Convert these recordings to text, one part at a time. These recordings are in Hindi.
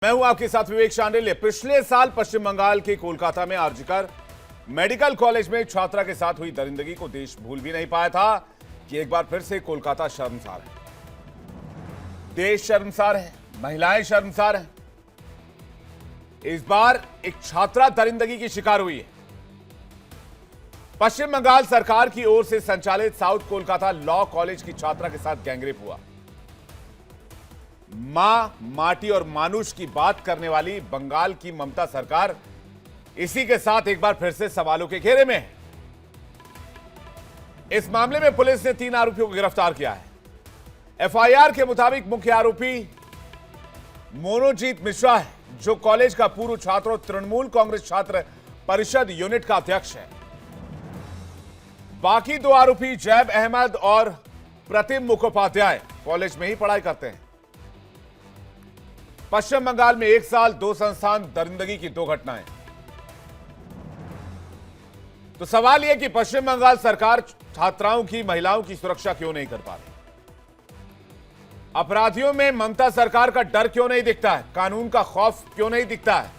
मैं हूं आपके साथ विवेक शांडिल्य। पिछले साल पश्चिम बंगाल के कोलकाता में आरजीकर मेडिकल कॉलेज में छात्रा के साथ हुई दरिंदगी को देश भूल भी नहीं पाया था कि एक बार फिर से कोलकाता शर्मसार है, देश शर्मसार है, महिलाएं शर्मसार हैं। इस बार एक छात्रा दरिंदगी की शिकार हुई है। पश्चिम बंगाल सरकार की ओर से संचालित साउथ कोलकाता लॉ कॉलेज की छात्रा के साथ गैंगरेप हुआ। मां, माटी और मानुष की बात करने वाली बंगाल की ममता सरकार इसी के साथ एक बार फिर से सवालों के घेरे में है। इस मामले में पुलिस ने 3 आरोपियों को गिरफ्तार किया है। एफआईआर के मुताबिक मुख्य आरोपी मोनोजीत मिश्रा है, जो कॉलेज का पूर्व छात्र और तृणमूल कांग्रेस छात्र परिषद यूनिट का अध्यक्ष है। बाकी 2 आरोपी जैब अहमद और प्रतिम मुखोपाध्याय कॉलेज में ही पढ़ाई करते हैं। पश्चिम बंगाल में 1 साल 2 संस्थान दरिंदगी की 2 घटनाएं। तो सवाल यह कि पश्चिम बंगाल सरकार छात्राओं की, महिलाओं की सुरक्षा क्यों नहीं कर पा रही? अपराधियों में ममता सरकार का डर क्यों नहीं दिखता है? कानून का खौफ क्यों नहीं दिखता है?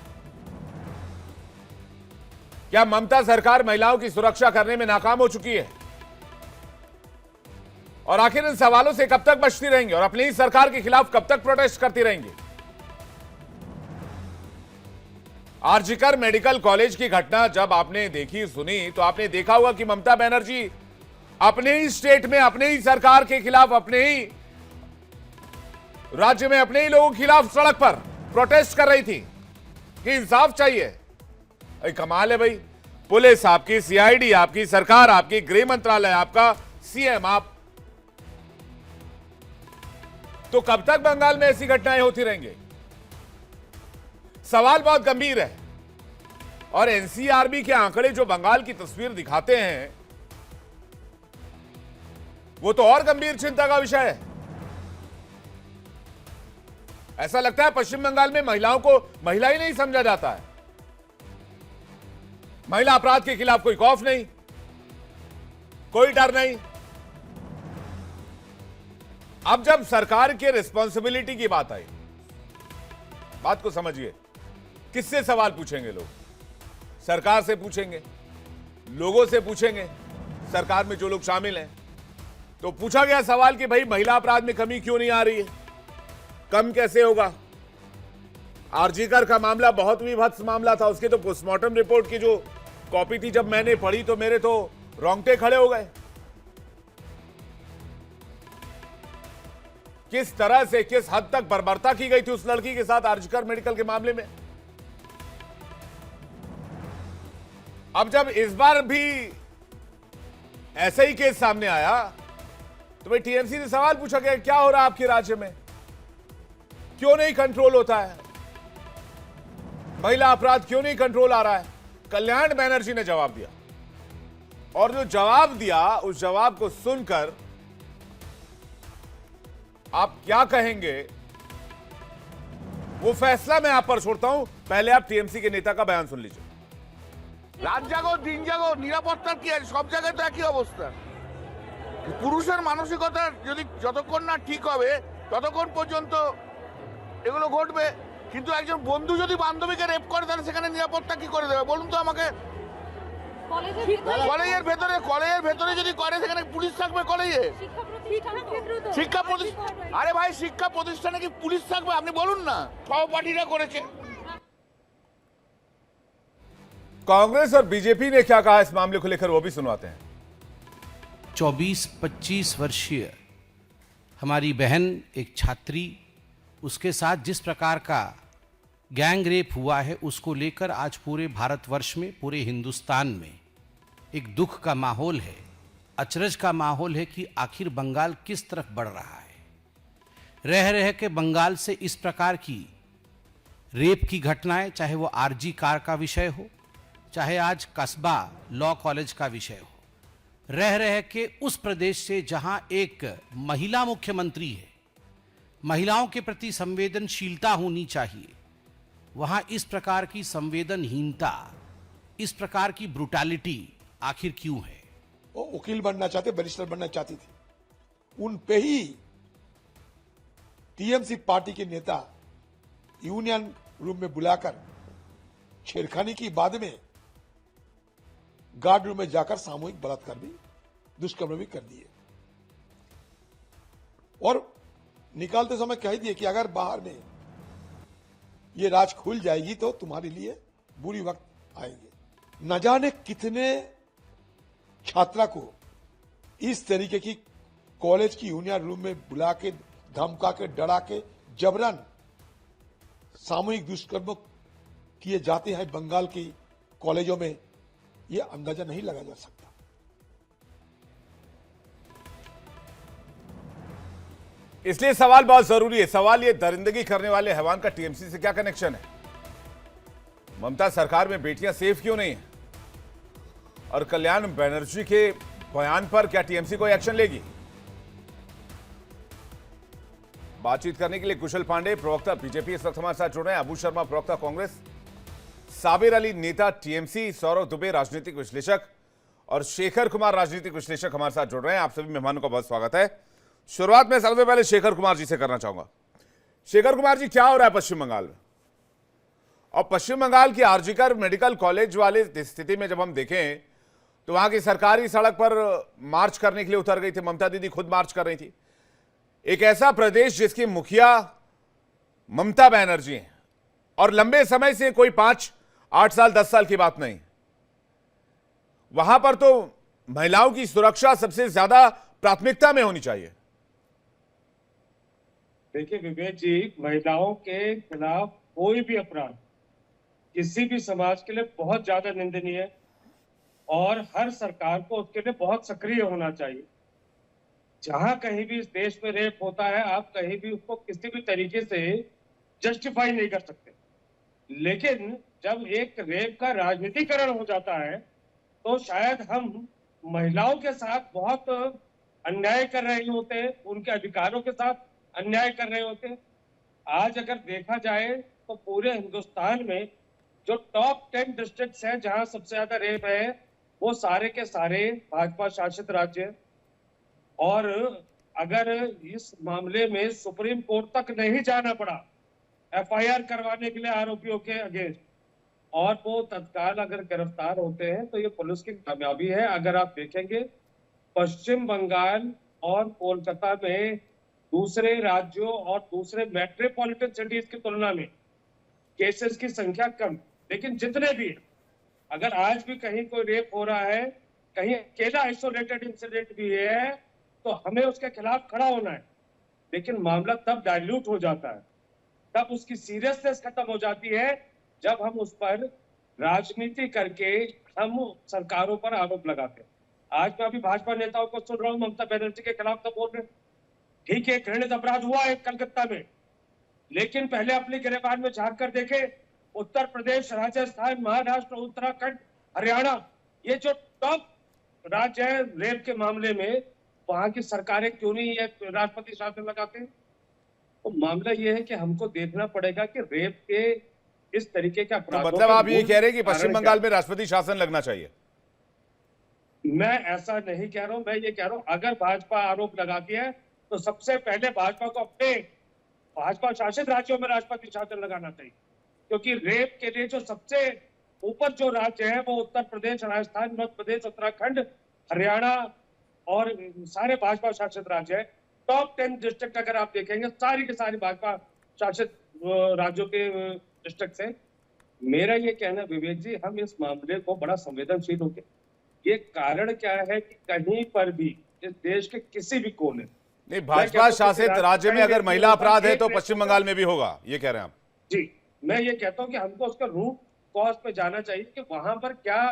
क्या ममता सरकार महिलाओं की सुरक्षा करने में नाकाम हो चुकी है? और आखिर इन सवालों से कब तक बचती रहेंगी और अपनी ही सरकार के खिलाफ कब तक प्रोटेस्ट करती रहेंगी? आरजीकर मेडिकल कॉलेज की घटना जब आपने देखी, सुनी, तो आपने देखा होगा कि ममता बनर्जी अपने ही स्टेट में, अपने ही सरकार के खिलाफ, अपने ही राज्य में, अपने ही लोगों के खिलाफ सड़क पर प्रोटेस्ट कर रही थी कि इंसाफ चाहिए। अरे कमाल है भाई, पुलिस आपकी, सीआईडी आपकी, सरकार आपकी, गृह मंत्रालय आपका, सीएम आप। तो कब तक बंगाल में ऐसी घटनाएं होती रहेंगी? सवाल बहुत गंभीर है। और एनसीआरबी के आंकड़े जो बंगाल की तस्वीर दिखाते हैं, वो तो और गंभीर चिंता का विषय है। ऐसा लगता है पश्चिम बंगाल में महिलाओं को महिला ही नहीं समझा जाता है। महिला अपराध के खिलाफ कोई खौफ नहीं, कोई डर नहीं। अब जब सरकार के रिस्पॉन्सिबिलिटी की बात आई, बात को समझिए, किससे सवाल पूछेंगे लोग? सरकार से पूछेंगे, लोगों से पूछेंगे, सरकार में जो लोग शामिल हैं। तो पूछा गया सवाल कि भाई महिला अपराध में कमी क्यों नहीं आ रही है, कम कैसे होगा? आरजीकर का मामला बहुत विभत्स मामला था। उसके तो पोस्टमार्टम रिपोर्ट की जो कॉपी थी, जब मैंने पढ़ी तो मेरे तो रोंगटे खड़े हो गए। किस तरह से, किस हद तक बर्बरता की गई थी उस लड़की के साथ आरजीकर मेडिकल के मामले में। अब जब इस बार भी ऐसा ही केस सामने आया, तो भाई टीएमसी से सवाल पूछा गया, क्या हो रहा है आपके राज्य में, क्यों नहीं कंट्रोल होता है, महिला अपराध क्यों नहीं कंट्रोल आ रहा है? कल्याण बनर्जी ने जवाब दिया, और जो जवाब दिया, उस जवाब को सुनकर आप क्या कहेंगे, वो फैसला मैं आप पर छोड़ता हूं। पहले आप टीएमसी के नेता का बयान सुन लीजिए। রাত জাগো দিন জাগো নিরাপত্তার কি আছে? সব জায়গায় তো একই অবস্থা। পুরুষের মানসিকতা যদি যতক্ষণ না ঠিক হবে ততক্ষণ পর্যন্ত এগুলো ঘটবে। কিন্তু একজন বন্ধু যদি বান্ধবীকে রেপ করে, তাহলে সেখানে নিরাপত্তা কি করে দেবে বলুন তো আমাকে? কলেজের ভেতরে যদি করে, সেখানে পুলিশ থাকবে কলেজে? শিক্ষা প্রতিষ্ঠান, আরে ভাই শিক্ষা প্রতিষ্ঠানে কি পুলিশ থাকবে? আপনি বলুন না। সহপাঠীরা করেছে। कांग्रेस और बीजेपी ने क्या कहा इस मामले को लेकर, वो भी सुनवाते हैं। 24-25 वर्षीय हमारी बहन, एक छात्री, उसके साथ जिस प्रकार का गैंग रेप हुआ है, उसको लेकर आज पूरे भारतवर्ष में, पूरे हिंदुस्तान में एक दुख का माहौल है, अचरज का माहौल है कि आखिर बंगाल किस तरफ बढ़ रहा है। रह रह के बंगाल से इस प्रकार की रेप की घटनाएं, चाहे वो आरजी कार का विषय हो, चाहे आज कस्बा लॉ कॉलेज का विषय हो, रह रह के उस प्रदेश से जहां एक महिला मुख्यमंत्री है, महिलाओं के प्रति संवेदनशीलता होनी चाहिए, वहां इस प्रकार की संवेदनहीनता, इस प्रकार की ब्रुटैलिटी आखिर क्यों है? वो वकील बनना चाहते, बैरिस्टर बनना चाहती थी, उन पे ही टीएमसी पार्टी के नेता यूनियन रूम में बुलाकर छेड़खानी की बाद में गार्ड रूम में जाकर सामूहिक बलात्कार भी, दुष्कर्म भी कर दिए। और निकालते समय कह दिए कि अगर बाहर में ये राज खुल जाएगी तो तुम्हारे लिए बुरी वक्त आएंगे। न जाने कितने छात्रा को इस तरीके की कॉलेज की यूनियन रूम में बुला के, धमका के, डरा के जबरन सामूहिक दुष्कर्म किए जाते हैं बंगाल की कॉलेजों में, यह अंदाजा नहीं लगा जा सकता। इसलिए सवाल बहुत जरूरी है। सवाल ये, दरिंदगी करने वाले हैवान का टीएमसी से क्या कनेक्शन है? ममता सरकार में बेटियां सेफ क्यों नहीं है? और कल्याण बनर्जी के बयान पर क्या टीएमसी कोई एक्शन लेगी? बातचीत करने के लिए कुशल पांडे, प्रवक्ता बीजेपी, इस वक्त हमारे साथ जुड़ रहे हैं। अबू शर्मा, प्रवक्ता कांग्रेस, साबिर अली, नेता टीएमसी, सौरभ दुबे, राजनीतिक विश्लेषक, और शेखर कुमार, राजनीतिक विश्लेषक हमारे साथ जुड़ रहे हैं। आप सभी मेहमानों का बहुत स्वागत है। शुरुआत में सबसे पहले शेखर कुमार जी से करना चाहूंगा। शेखर कुमार जी, क्या हो रहा है पश्चिम बंगाल में? और पश्चिम बंगाल की आरजीकर मेडिकल कॉलेज वाले स्थिति में जब हम देखें तो वहां की सरकारी सड़क पर मार्च करने के लिए उतर गई थी, ममता दीदी खुद मार्च कर रही थी। एक ऐसा प्रदेश जिसकी मुखिया ममता बनर्जी हैं और लंबे समय से, कोई 5-8 साल 10 साल की बात नहीं, वहां पर तो महिलाओं की सुरक्षा सबसे ज्यादा प्राथमिकता में होनी चाहिए। देखिए विवेक जी, महिलाओं के खिलाफ कोई भी अपराध किसी भी समाज के लिए बहुत ज्यादा निंदनीय है और हर सरकार को उसके लिए बहुत सक्रिय होना चाहिए। जहां कहीं भी इस देश में रेप होता है, आप कहीं भी उसको किसी भी तरीके से जस्टिफाई नहीं कर सकते। लेकिन जब एक रेप का राजनीतिकरण हो जाता है तो शायद हम महिलाओं के साथ बहुत अन्याय कर रहे होते हैं, उनके अधिकारों के साथ अन्याय कर रहे होते हैं। आज अगर देखा जाए तो पूरे हिंदुस्तान में जो टॉप 10 डिस्ट्रिक्ट्स हैं जहां सबसे ज्यादा रेप है, वो सारे के सारे भाजपा शासित राज्य हैं। और अगर इस मामले में सुप्रीम कोर्ट तक नहीं जाना पड़ा एफआईआर करवाने के लिए आरोपियों के अगेंस्ट, और वो तत्काल अगर गिरफ्तार होते हैं, तो ये पुलिस की कामयाबी है। अगर आप देखेंगे पश्चिम बंगाल और कोलकाता में दूसरे राज्यों और दूसरे मेट्रोपॉलिटन सिटीज की तुलना में केसेस की संख्या कम, लेकिन जितने भी, अगर आज भी कहीं कोई रेप हो रहा है, कहीं अकेला आइसोलेटेड इंसिडेंट भी है, तो हमें उसके खिलाफ खड़ा होना है। लेकिन मामला तब डाइल्यूट हो जाता है, तब उसकी सीरियसनेस खत्म हो जाती है जब हम उस पर राजनीति करके हम सरकारों पर आरोप लगाते हैं। आज मैं अभी भाजपा नेताओं को सुन रहा हूँ, ममता बनर्जी के खिलाफ तो बोल रहे हैं। ठीक है, घृणित अपराध हुआ है कलकत्ता में, लेकिन पहले अपनी गिरफ्तार में झांक कर देखे। उत्तर प्रदेश, राजस्थान, महाराष्ट्र, उत्तराखंड, हरियाणा, ये जो टॉप राज्य है रेप के मामले में, वहां की सरकारें क्यों नहीं ये राष्ट्रपति शासन लगाते हैं? तो मामला ये है कि हमको देखना पड़ेगा कि रेप के इस तरीके का तो मतलब आप ये कह रहे हैं कि पश्चिम बंगाल में राष्ट्रपति शासन लगना चाहिए? मैं ऐसा नहीं कह रहा हूं, मैं ये कह रहा हूं अगर भाजपा आरोप लगाती है तो सबसे पहले भाजपा को अपने भाजपा शासित राज्यों में राष्ट्रपति शासन लगाना चाहिए, क्योंकि रेप के लिए जो सबसे ऊपर जो राज्य है वो उत्तर प्रदेश, राजस्थान, मध्य प्रदेश, उत्तराखंड, हरियाणा और सारे भाजपा शासित राज्य है। टॉप 10 डिस्ट्रिक्ट अगर आप देखेंगे, सारी के सारी भाजपा शासित राज्यों के डिस्ट्रिक्ट है। मेरा ये कहना विवेक जी, हम इस मामले को बड़ा संवेदनशील होकर, ये कारण क्या है कि कहीं पर भी इस देश के किसी भी कोने, नहीं, भाजपा शासित राज्य में अगर महिला अपराध है तो पश्चिम बंगाल में भी होगा, ये कह रहे हैं आप? जी, मैं ये कहता हूं कि हमको उसका रूट कॉज पे जाना चाहिए कि वहां पर क्या,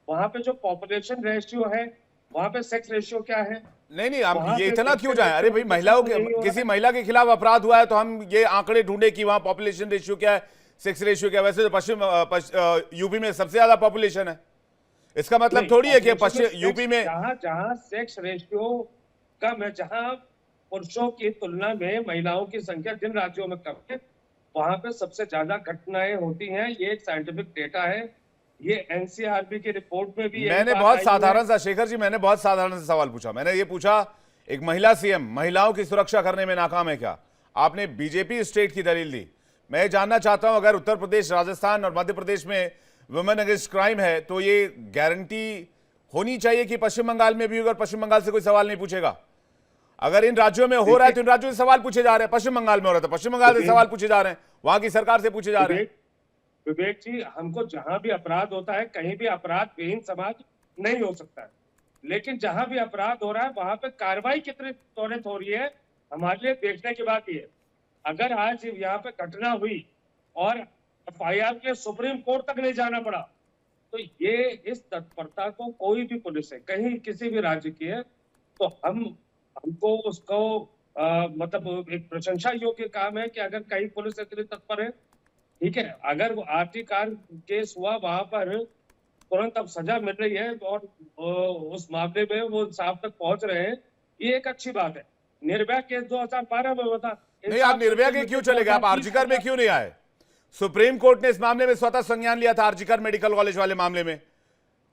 वहां पे जो पॉपुलेशन रेशियो है, वहां पे सेक्स रेशियो क्या है। नहीं, हम ये इतना क्यों जाए? अरे भाई, महिलाओं के, किसी महिला के खिलाफ अपराध हुआ है तो हम ये आंकड़े ढूंढे कि वहां पॉपुलेशन रेशियो क्या है, सेक्स रेशियो क्या है। वैसे तो यूपी में सबसे ज्यादा पॉपुलेशन है, इसका मतलब थोड़ी है कि पश्चिम यूपी में जहां सेक्स रेशियो कम है, जहां पुरुषों की तुलना में महिलाओं की संख्या जिन राज्यों में कम है, वहां पे सबसे ज्यादा घटनाएं होती हैं। ये एक साइंटिफिक डेटा है, ये एनसीआरबी की रिपोर्ट में भी। मैंने बहुत साधारण सा, शेखर जी, मैंने बहुत साधारण सा सवाल पूछा। मैंने ये पूछा, एक महिला सीएम महिलाओं की सुरक्षा करने में नाकाम है क्या? आपने बीजेपी स्टेट की दलील दी, मैं जानना चाहता हूं, अगर उत्तर प्रदेश, राजस्थान और मध्य प्रदेश में वुमेन अगेंस्ट क्राइम है तो ये गारंटी होनी चाहिए कि पश्चिम बंगाल में भी होगा और पश्चिम बंगाल से कोई सवाल नहीं पूछेगा। अगर इन राज्यों में हो रहा है तो इन राज्यों से सवाल पूछे जा रहे हैं। पश्चिम बंगाल में हो रहा था, पश्चिम बंगाल से सवाल पूछे जा रहे हैं, वहां की सरकार से पूछे जा रहे हैं। विवेक जी, हमको जहां भी अपराध होता है, कहीं भी अपराध विहीन समाज नहीं हो सकता है, लेकिन जहां भी अपराध हो रहा है वहां पे कार्रवाई कितनी त्वरित हो रही है, हमारे लिए देखने की बात ये है। अगर आज यहाँ पे घटना हुई और एफआईआर के सुप्रीम कोर्ट तक नहीं जाना पड़ा, तो ये इस तत्परता को कोई भी पुलिस है, कहीं किसी भी राज्य की है, तो हमको उसको मतलब एक प्रशंसा योग्य काम है कि अगर कहीं पुलिस इतनी तत्पर है। ठीक है, अगर वो आरटी कार केस हुआ वहां पर तुरंत अब सजा मिल रही है और उस मामले में वो इंसाफ तक पहुंच रहे हैं, ये एक अच्छी बात है। निर्भया केस 2012 में हुआ था। नहीं, आप निर्भया के क्यों चले गए? आप आरजीकर में क्यों नहीं आए? सुप्रीम कोर्ट ने इस मामले में स्वतः संज्ञान लिया था, आरजीकर मेडिकल कॉलेज वाले मामले में,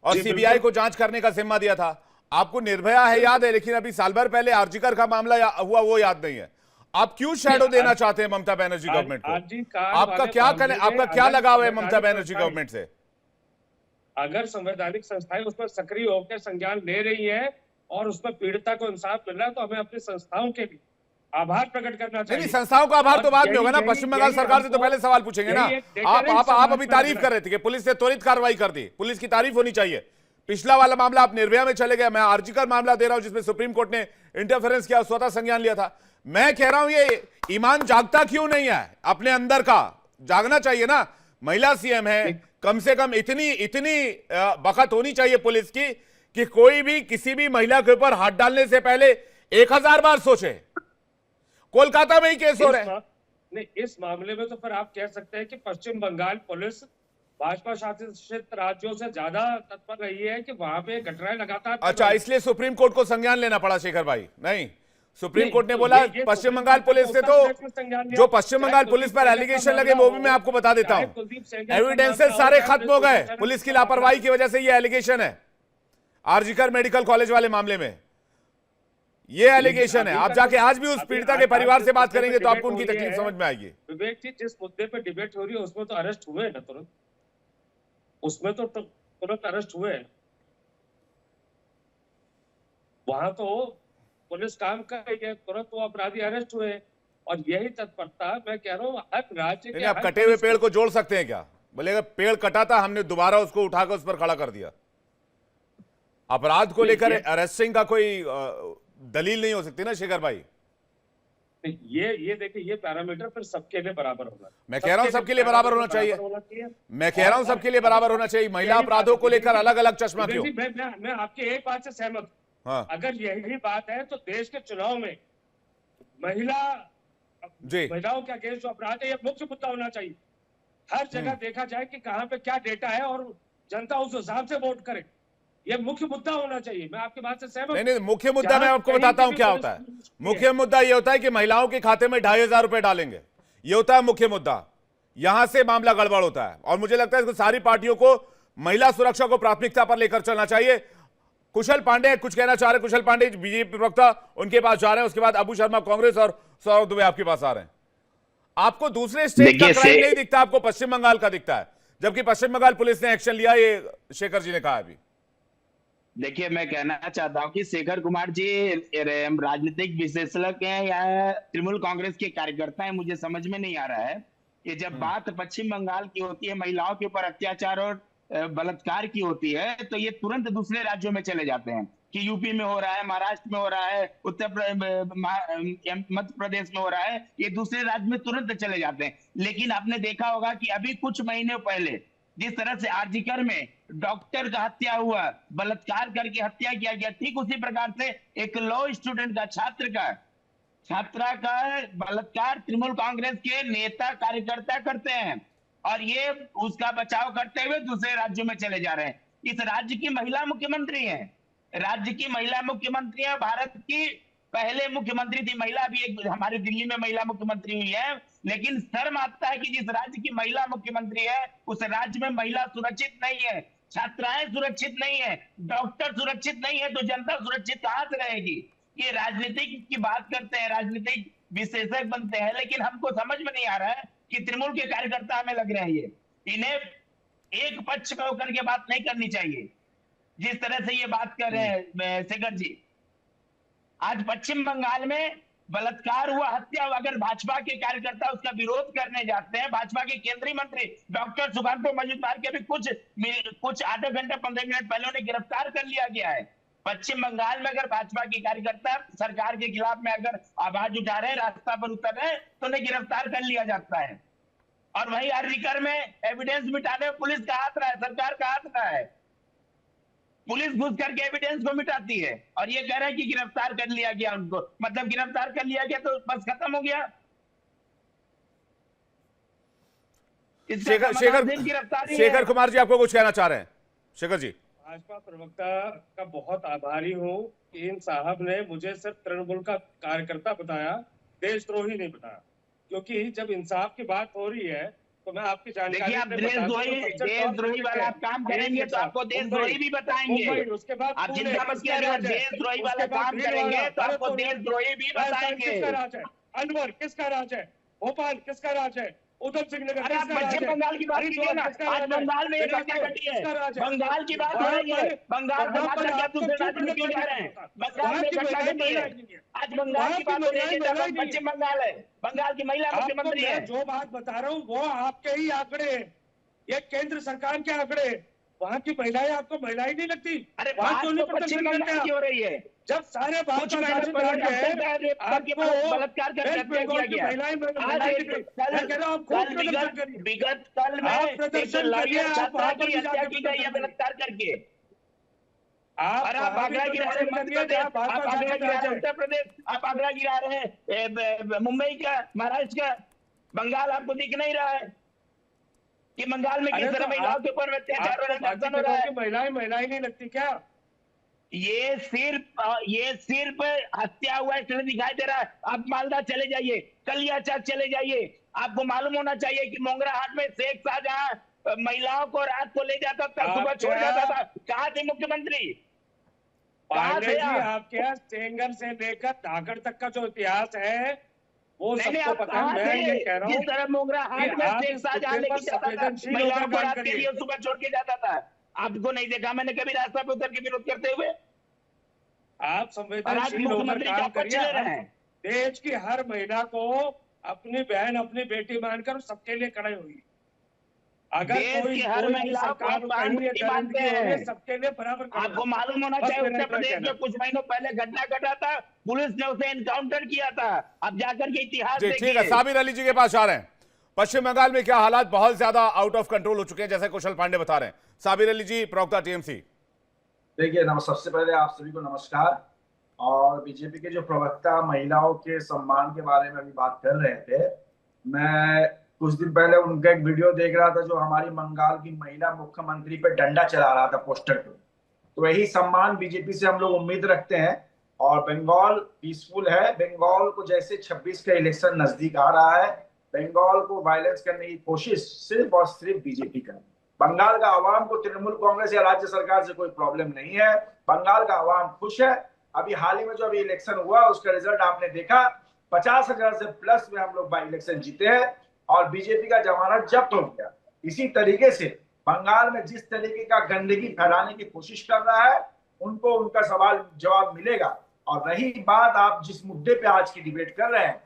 और सीबीआई को जांच करने का जिम्मा दिया था। आपको निर्भया है याद है, लेकिन अभी साल भर पहले आरजीकर का मामला हुआ वो याद नहीं है। आप क्यों शैडो देना चाहते हैं ममता बनर्जी गवर्नमेंट को? आपका क्या लगाव है ममता बनर्जी गवर्नमेंट से? अगर संवैधानिक संस्थाएं उस पर सक्रिय होकर संज्ञान ले रही है और उसमें पीड़िता को इंसाफ मिल रहा है, तो हमें अपनी संस्थाओं के भी आभार प्रकट करना चाहिए। नहीं, संस्थाओं का आभार तो बाद में होगा ना, पश्चिम बंगाल सरकार से तो पहले सवाल पूछेंगे ना। आप अभी तारीफ कर रहे थे कि पुलिस ने त्वरित कार्रवाई कर दी, पुलिस की तारीफ होनी चाहिए। पिछला वाला मामला आप निर्भया में चले गए, मैं आरजीकर मामला दे रहा हूं जिसमें सुप्रीम कोर्ट ने इंटरफेरेंस किया, स्वतः संज्ञान लिया था। मैं कह रहा हूं ये ईमान जागता क्यों नहीं है? अपने अंदर का जागना चाहिए ना। महिला सीएम है, कम से कम इतनी बखत होनी चाहिए पुलिस की कि कोई भी किसी भी महिला के ऊपर हाथ डालने से पहले 1000 बार सोचे। कोलकाता में ही केस हो रहे हैं। नहीं, इस मामले में तो फिर आप कह सकते हैं कि पश्चिम बंगाल पुलिस भाजपा शासित राज्यों से ज्यादा तत्पर रही है कि वहां पे घटनाएं लगातार। अच्छा, इसलिए सुप्रीम कोर्ट को संज्ञान लेना पड़ा शेखर भाई? नहीं, सुप्रीम कोर्ट ने बोला पश्चिम बंगाल पुलिस से, तो जो पश्चिम बंगाल पुलिस पर एलिगेशन लगे वो भी मैं आपको बता देता हूं, एविडेंसेस सारे खत्म हो गए। पुलिस की लापरवाही की वजह से ये एलिगेशन है, आरजीकर मेडिकल कॉलेज वाले मामले में ये एलिगेशन है। आप जाके आज भी उस पीड़िता के परिवार से बात करेंगे तो आपको उनकी तकलीफ समझ में आएगी। विवेक जी, जिस मुद्दे पर डिबेट हो रही है उसमें तो अरेस्ट हुए ना तुरंत, उसमें तो तुरंत अरेस्ट हुए। वहां तो पुलिस काम कर रही है, तुरंत वो अपराधी अरेस्ट हुए। और यही तत्परता मैं कह रहा हूँ हर राज्य के। आप कटे हुए पेड़ को जोड़ सकते हैं क्या? बोलेगा पेड़ कटा था, हमने दोबारा उसको उठाकर उस पर खड़ा कर दिया। अपराध को लेकर अरेस्टिंग का कोई दलील नहीं हो सकती ना शेखर भाई। ये देखिए, ये पैरामीटर फिर सबके लिए बराबर होगा। मैं कह रहा हूं सबके लिए बराबर होना चाहिए। मैं कह रहा हूं सबके लिए बराबर होना चाहिए। महिला अपराधों को लेकर अलग अलग चश्मा क्यों? मैं आपकी एक बात से सहमत हूं। हाँ। अगर यही बात है तो देश के चुनाव में महिलाओं के अगेंस्ट जो अपराध है, ये मुख्य मुद्दा होना चाहिए। हर जगह देखा जाए कि कहां पे क्या डेटा है और जनता उस हिसाब से वोट करे, ये मुख्य मुद्दा होना चाहिए। मैं आपकी बात से सहमत। नहीं, मुख्य मुद्दा मैं आपको बताता हूं क्या होता है। मुख्य मुद्दा ये होता है कि महिलाओं के खाते में 2500 रुपए डालेंगे, ये होता है मुख्य मुद्दा। यहां से मामला गड़बड़ होता है और मुझे लगता है कि सारी पार्टियों को महिला सुरक्षा को प्राथमिकता पर लेकर चलना चाहिए। कुशल पांडे कुछ कहना चाह रहे हैं। कुशल पांडे बीजेपी प्रवक्ता, उनके पास जा रहे हैं, उसके बाद अबू शर्मा कांग्रेस और सौरभ दुबे आपके पास आ रहे हैं। आपको दूसरे स्टेट का क्राइम नहीं दिखता, आपको पश्चिम बंगाल का दिखता है, जबकि पश्चिम बंगाल पुलिस ने एक्शन लिया, ये शेखर जी ने कहा अभी। देखिए, मैं कहना चाहता हूं कि शेखर कुमार जी राजनीतिक विश्लेषक हैं या तृणमूल कांग्रेस के कार्यकर्ता हैं, मुझे समझ में नहीं आ रहा है कि जब बात पश्चिम बंगाल की होती है, महिलाओं के ऊपर अत्याचार और बलात्कार की होती है, तो ये तुरंत दूसरे राज्यों में चले जाते हैं कि यूपी में हो रहा है, महाराष्ट्र में हो रहा है, मध्य प्रदेश में हो रहा है, ये दूसरे राज्य में तुरंत चले जाते हैं। लेकिन आपने देखा होगा कि अभी कुछ महीने पहले जिस तरह से आरजीकर में डॉक्टर का हत्या हुआ, बलात्कार करके हत्या किया गया, ठीक उसी प्रकार से एक लॉ स्टूडेंट का, छात्रा का बलात्कार तृणमूल कांग्रेस के नेता कार्यकर्ता करते हैं और ये उसका बचाव करते हुए दूसरे राज्यों में चले जा रहे हैं। इस राज्य की महिला मुख्यमंत्री है, राज्य की महिला मुख्यमंत्री है, भारत की पहले मुख्यमंत्री थी महिला, भी एक हमारी दिल्ली में महिला मुख्यमंत्री हुई है। लेकिन शर्म आता है कि जिस राज्य की महिला मुख्यमंत्री है उस राज्य में महिला सुरक्षित नहीं है, छात्राएं सुरक्षित नहीं है, डॉक्टर सुरक्षित नहीं है, तो जनता सुरक्षित कहां से रहेगी? ये राजनीतिक की बात करते हैं, राजनीतिक विशेषज्ञ बनते हैं, लेकिन हमको समझ में नहीं आ रहा है कि तृणमूल के कार्यकर्ता हमें लग रहे हैं। ये इन्हें एक पक्ष में होकर के बात नहीं करनी चाहिए, जिस तरह से ये बात कर रहे हैं शेखर जी। आज पश्चिम बंगाल में बलात्कार हुआ, हत्या हुआ, अगर भाजपा के कार्यकर्ता उसका विरोध करने जाते हैं, भाजपा के केंद्रीय मंत्री डॉक्टर सुकांतो मजूमदार के भी कुछ आधे घंटे 15 मिनट पहले उन्हें गिरफ्तार कर लिया गया है। पश्चिम बंगाल में अगर भाजपा के कार्यकर्ता सरकार के खिलाफ में अगर आवाज उठा रहे हैं, रास्ता पर उतर रहे हैं, तो उन्हें गिरफ्तार कर लिया जाता है। और वही आर्जिकर में एविडेंस मिटाने में पुलिस का हाथ रहा है, सरकार का हाथ रहा है। पुलिस घुस करके एविडेंस को मिटाती है और ये कह रहे हैं कि गिरफ्तार कर लिया गया उनको। मतलब गिरफ्तार कर लिया गया तो बस खत्म हो गया। शेखर कुमार जी आपको कुछ कहना चाह रहे हैं? शेखर जी। भाजपा प्रवक्ता का बहुत आभारी हूँ कि इन साहब ने मुझे सिर्फ तृणमूल का कार्यकर्ता बताया, देशद्रोही नहीं बताया। क्योंकि जब इंसाफ की बात हो रही है तो मैं आपकी जानकारी, आप देशद्रोही वाला आप काम करेंगे तो आपको देशद्रोही भी बताएंगे। उसके बाद आप चिंता मत कीजिए, अगर देशद्रोही वाला काम करेंगे तो आपको देशद्रोही भी बताएंगे। किसका राज है? अलवर किसका राज है? भोपाल किसका राज है? उधम सिंह नगर अरे आप पश्चिम बंगाल की बात कीजिए ना। आज बंगाल में एक घटना घटी है, बंगाल की बात हो रही है। बंगाल से बात करके आप दूसरे राज्य में क्यों जा रहे हैं? बंगाल में घटना घटी है, आज बंगाल की बात हो रही है। पश्चिम बंगाल है, बंगाल की महिला मुख्यमंत्री है। जो बात बता रहा हूँ वो आपके ही आंकड़े हैं, ये केंद्र सरकार के आंकड़े। वहाँ की महिलाएं आपको महिलाएं नहीं लगती? अरे बात तो पश्चिम बंगाल की हो रही है। जब सारे कुछ महीने पहले बलात्कार कर हत्या किया गया। विगत कल में एक लड़की छात्रा की हत्या की गई है बलात्कार करके। और आप आगरा गिरा रहे हैं मध्य प्रदेश, आप आगरा गिरा रहे हैं उत्तर प्रदेश, आप आगरा गिरा रहे हैं मुंबई का, महाराष्ट्र का। बंगाल आपको दिख नहीं रहा है कि बंगाल में किस तरह महिलाओं के ऊपर अत्याचार हो रहा है? महिलाएं नहीं लगती क्या? ये सिर्फ हत्या हुआ इसलिए दिखाई दे रहा है। आप मालदा चले जाइए, कलियाचक चले जाइए, आपको मालूम होना चाहिए कि मोंगरा हाट में शेख शाहजहां महिलाओं को रात को ले जाता था, सुबह छोड़ जाता था। कहाँ थे मुख्यमंत्री? कहाँ थे आपके सेंगर से लेकर धाकड़ तक का जो इतिहास है वो सबको पता है। मैं ये कह रहा हूँ जिस तरह मोगरा हाट में शेख शाहजहां लेके जाता था, महिलाओं को रात के लिए सुबह छोड़ के जाता था, आपको नहीं देखा मैंने कभी रास्ता पे उतर के विरोध करते हुए। आप संवेदनशील होकर काम करिए। देश की हर महिला को अपनी बहन अपनी बेटी मानकर सबके लिए खड़े हुई। अगर कोई हर महिला मानते हैं, सबके लिए बराबर। आपको मालूम होना चाहिए उत्तर प्रदेश में कुछ महीनों पहले घटना घटा था, पुलिस ने उसे एनकाउंटर किया था। अब जाकर के इतिहास देखिए। ठीक है, साबिर अली जी के पास आ रहे हैं। पश्चिम बंगाल में क्या हालात बहुत ज्यादा आउट ऑफ कंट्रोल हो चुके हैं, जैसे कुशल पांडे बता रहे हैं। साबिर अली जी, प्रवक्ता टीएमसी। देखिए, सबसे पहले आप सभी को नमस्कार। और बीजेपी के जो प्रवक्ता महिलाओं के सम्मान के बारे में अभी बात कर रहे थे, मैं कुछ दिन पहले उनका एक वीडियो देख रहा था जो हमारी बंगाल की महिला मुख्यमंत्री पे डंडा चला रहा था पोस्टर पे। तो यही सम्मान बीजेपी से हम लोग उम्मीद रखते हैं। और बंगाल पीसफुल है। बंगाल को जैसे 26 का इलेक्शन नजदीक आ रहा है, बंगाल को वायलेंस करने की कोशिश सिर्फ और सिर्फ बीजेपी कर। बंगाल का आवाम को तृणमूल कांग्रेस या राज्य सरकार से कोई प्रॉब्लम नहीं है। बंगाल का आवाम खुश है। अभी हाल ही में जो अभी इलेक्शन हुआ उसका रिजल्ट आपने देखा, 50,000 से प्लस में हम लोग बाई इलेक्शन जीते हैं और बीजेपी का जमानत जब्त हो गया। इसी तरीके से बंगाल में जिस तरीके का गंदगी फैलाने की कोशिश कर रहा है, उनको उनका सवाल जवाब मिलेगा। और रही बात आप जिस मुद्दे पे आज की डिबेट कर रहे हैं,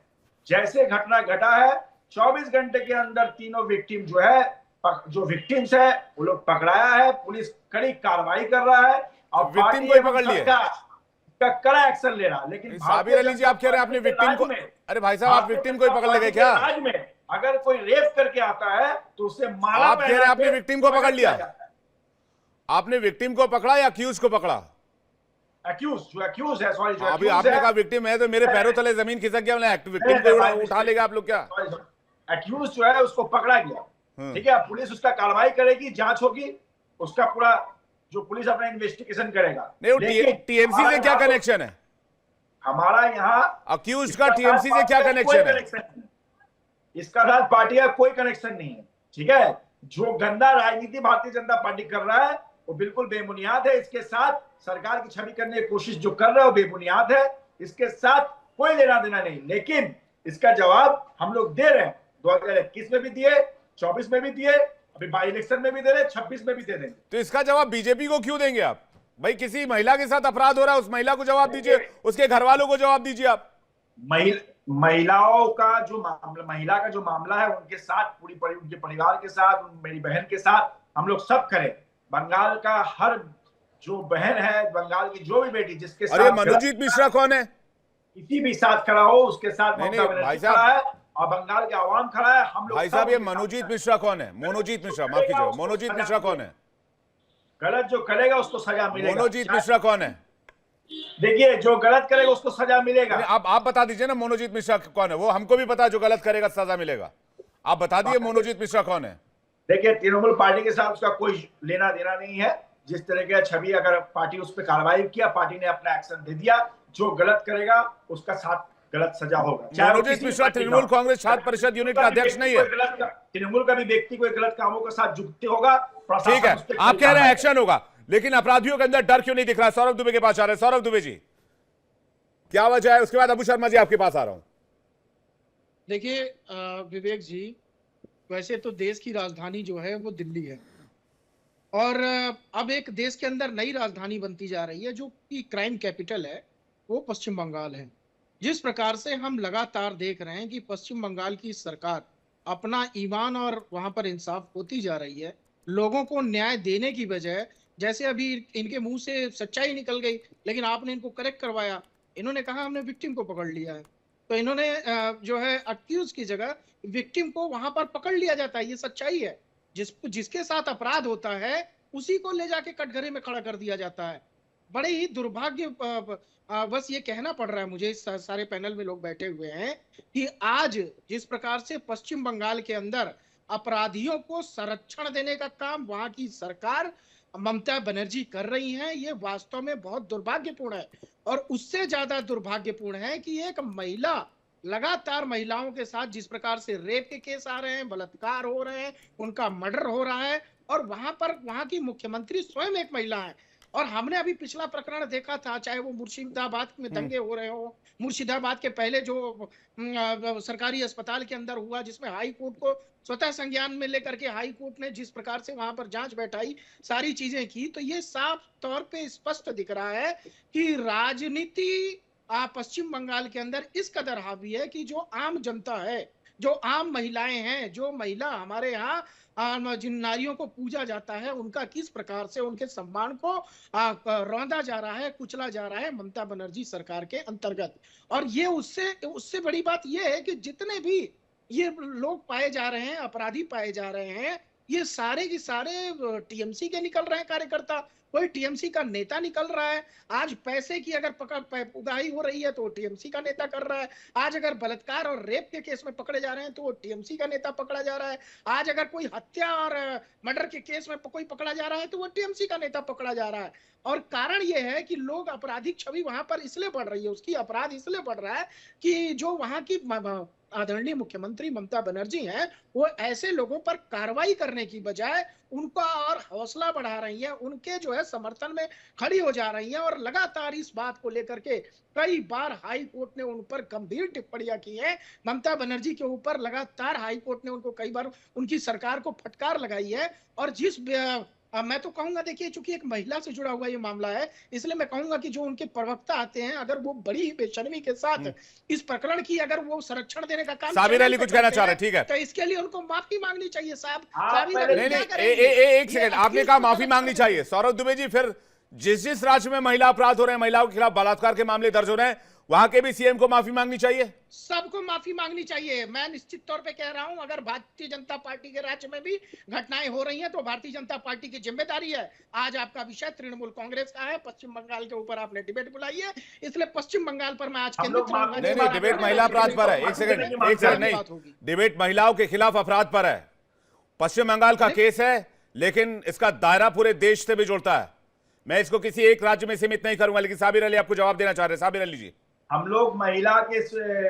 जैसे घटना घटा है 24 घंटे के अंदर तीनों विक्टिम जो विक्टिम्स है वो लोग पकड़ाया है, पुलिस कड़ी कार्रवाई कर रहा है और विक्टिम को ही पकड़ लिया, कड़ा एक्शन ले रहा। लेकिन साबिर अली जी, आप कह रहे हैं आपने विक्टिम को, अरे भाई साहब आप विक्टिम को ही पकड़ ले गए क्या? आज में अगर कोई रेप करके आता है तो उसे माला, आप कह रहे हैं आपने विक्टिम को पकड़ लिया? आपने विक्टिम को पकड़ा या अक्यूज को पकड़ा? एक्यूज है, सॉरी, अभी आपने कहा विक्टिम है तो मेरे पैरों तले जमीन खिसक गया। विक्टिम को उठा लेगा आप लोग क्या? एक्यूज जो है उसको पकड़ा गया, ठीक है। पुलिस उसका कार्रवाई करेगी, जांच होगी, उसका पूरा जो पुलिस अपना इन्वेस्टिगेशन करेगा। नहीं, टीएमसी से क्या कनेक्शन है? हमारा यहाँ अक्यूज का टीएमसी से क्या कनेक्शन है? इसका साथ पार्टी का कोई कनेक्शन नहीं है, ठीक है। जो गंदा राजनीति भारतीय जनता पार्टी कर रहा है वो बिल्कुल बेबुनियाद है। इसके साथ सरकार की छवि करने की कोशिश जो कर रहा है वो बेबुनियाद है। इसके साथ कोई लेना देना नहीं, लेकिन इसका जवाब हम लोग दे रहे हैं। 2021 में भी दिए, 24 में भी दिए, अभी बाई इलेक्शन में भी दे रहे, 26 में भी दे देंगे। तो इसका जवाब बीजेपी को क्यों देंगे आप? भाई किसी महिला के साथ अपराध हो रहा है, उस महिला को जवाब दीजिए, उसके घर वालों को जवाब दीजिए आप। महिलाओं का जो मामला, महिला का जो मामला है उनके साथ उनके परिवार के साथ, मेरी बहन के साथ हम लोग सब करें। बंगाल का हर जो बहन है, बंगाल की जो भी बेटी जिसके साथ, अरे मनोजीत मिश्रा कौन है? किसी भी साथ खड़ा हो उसके साथ नहीं, ममता भाई बनर्जी साहब, खड़ा है और बंगाल के आवाम खड़ा है। हम लोग भाई सब साहब ये उनके साथ मनोजीत खड़े हैं। मिश्रा कौन है? मनोजीत मिश्रा, माफ कीजिएगा, मनोजीत मिश्रा कौन है? गलत जो करेगा उसको सजा मिलेगा। मनोजीत मिश्रा कौन है? देखिए, जो गलत करेगा उसको सजा मिलेगा। आप बता दीजिए ना मनोजीत मिश्रा कौन है? वो हमको भी पता है, जो गलत करेगा सजा मिलेगा। आप बता दिए मनोजीत मिश्रा कौन है। देखिए, तृणमूल पार्टी के साथ उसका कोई लेना देना नहीं है। जिस तरह की छवि, अगर पार्टी उस पर कार्रवाई किया, पार्टी ने अपना एक्शन दे दिया, जो गलत करेगा उसका साथ गलत सजा होगा। मनोजीत मिश्रा तृणमूल कांग्रेस छात्र परिषद यूनिट का अध्यक्ष नहीं है। तृणमूल का भी व्यक्ति कोई गलत कामों के साथ जुड़ते होगा, ठीक है, आप कह रहे हैं एक्शन होगा, लेकिन अपराधियों के अंदर डर क्यों नहीं दिख रहा? सौरभ दुबे के पास आ रहे हैं। सौरभ दुबे जी, क्या वजह है? उसके बाद अबू शर्मा जी आपके पास आ रहा हूं। देखिए विवेक जी, वैसे तो देश की राजधानी जो है वो दिल्ली है, और अब एक देश के अंदर नई राजधानी बनती जा रही है जो कि क्राइम कैपिटल है, वो पश्चिम बंगाल है। जिस प्रकार से हम लगातार देख रहे हैं कि पश्चिम बंगाल की सरकार अपना ईमान और वहां पर इंसाफ होती जा रही है, लोगों को न्याय देने की बजाय, जैसे अभी इनके मुंह से सच्चाई निकल गई लेकिन आपने इनको करेक्ट करवाया, इन्होंने कहा हमने विक्टिम को पकड़ लिया है, तो इन्होंने जो है अक्यूज की जगह विक्टिम को वहां पर पकड़ लिया जाता है। ये सच्चाई है। जिसके साथ अपराध होता है उसी को ले जाके कटघरे में खड़ा कर दिया जाता है। बड़े ही दुर्भाग्य बस ये कहना पड़ रहा है मुझे, इस सारे पैनल में लोग बैठे हुए हैं, कि आज जिस प्रकार से पश्चिम बंगाल के अंदर अपराधियों को संरक्षण देने का काम वहां की सरकार ममता बनर्जी कर रही हैं, ये वास्तव में बहुत दुर्भाग्यपूर्ण है। और उससे ज्यादा दुर्भाग्यपूर्ण है कि एक महिला, लगातार महिलाओं के साथ जिस प्रकार से रेप के केस आ रहे हैं, बलात्कार हो रहे हैं, उनका मर्डर हो रहा है, और वहां पर वहां की मुख्यमंत्री स्वयं एक महिला है। और हमने अभी पिछला प्रकरण देखा था, चाहे वो मुर्शिदाबाद में दंगे हो रहे हो, मुर्शिदाबाद के पहले जो सरकारी अस्पताल के अंदर हुआ, जिसमें हाई कोर्ट को स्वतः संज्ञान में लेकर के हाई कोर्ट ने जिस प्रकार से वहां पर जांच बैठाई, सारी चीजें की, तो ये साफ तौर पे स्पष्ट दिख रहा है कि राजनीति पश्चिम बंगाल के अंदर इस कदर हावी है कि जो आम जनता है, जो आम महिलाएं हैं, जो महिला हमारे यहाँ जिन नारियों को पूजा जाता है, उनका किस प्रकार से उनके सम्मान को रौंदा जा रहा है, कुचला जा रहा है ममता बनर्जी सरकार के अंतर्गत। और ये उससे बड़ी बात ये है कि जितने भी ये लोग पाए जा रहे हैं, अपराधी पाए जा रहे हैं, ये सारे के सारे टीएमसी के निकल रहे हैं कार्यकर्ता। कोई टीएमसी का नेता निकल रहा है। आज पैसे की अगर उगाही हो रही है तो टीएमसी का नेता कर रहा है। आज अगर बलात्कार और रेप के केस में पकड़े जा रहे हैं तो वो टीएमसी का नेता पकड़ा जा रहा है। आज अगर कोई हत्या और मर्डर के केस में कोई पकड़ा जा रहा है तो वो टीएमसी का नेता पकड़ा जा रहा है। और कारण ये है कि लोग आपराधिक छवि वहां पर इसलिए बढ़ रही है, उसकी अपराध इसलिए बढ़ रहा है कि जो वहां की आदरणीय मुख्यमंत्री ममता बनर्जी हैं, वो ऐसे लोगों पर कार्रवाई करने की बजाय उनका और हौसला बढ़ा रही है, उनके जो है समर्थन में खड़ी हो जा रही है। और लगातार इस बात को लेकर के कई बार हाई कोर्ट ने उन पर गंभीर टिप्पणियां की है। ममता बनर्जी के ऊपर लगातार हाई कोर्ट ने उनको कई बार उनकी सरकार को फटकार लगाई है। और मैं तो कहूंगा, देखिए चूंकि एक महिला से जुड़ा हुआ ये मामला है, इसलिए मैं कहूंगा कि जो उनके प्रवक्ता आते हैं, अगर वो बड़ी ही बेशर्मी के साथ इस प्रकरण की अगर वो संरक्षण देने का काम साबिर अली कुछ कहना चाह रहे हैं, ठीक है, तो इसके लिए उनको माफी मांगनी चाहिए साहब। एक सेकंड, आपने कहा माफी मांगनी चाहिए। सौरभ दुबे जी, फिर जिस राज्य में महिला अपराध हो रहे हैं, महिलाओं के खिलाफ बलात्कार के मामले दर्ज हो रहे हैं, वहां के भी सीएम को माफी मांगनी चाहिए। सबको माफी मांगनी चाहिए। मैं निश्चित तौर पे कह रहा हूं, अगर भारतीय जनता पार्टी के राज्य में भी घटनाएं हो रही हैं तो भारतीय जनता पार्टी की जिम्मेदारी है। आज आपका विषय तृणमूल कांग्रेस का है, पश्चिम बंगाल के ऊपर आपने डिबेट बुलाई है, इसलिए पश्चिम बंगाल पर मैं आज केंद्रित रहूंगा। नहीं, डिबेट महिला अपराध पर है। एक सेकंड नहीं, डिबेट महिलाओं के खिलाफ अपराध पर है। पश्चिम बंगाल का केस है, लेकिन इसका दायरा पूरे देश से भी जुड़ता है। मैं इसको किसी एक राज्य में सीमित नहीं करूंगा, लेकिन साबिर अली आपको जवाब देना चाह रहे हैं। साबिर अली जी, हम लोग महिला के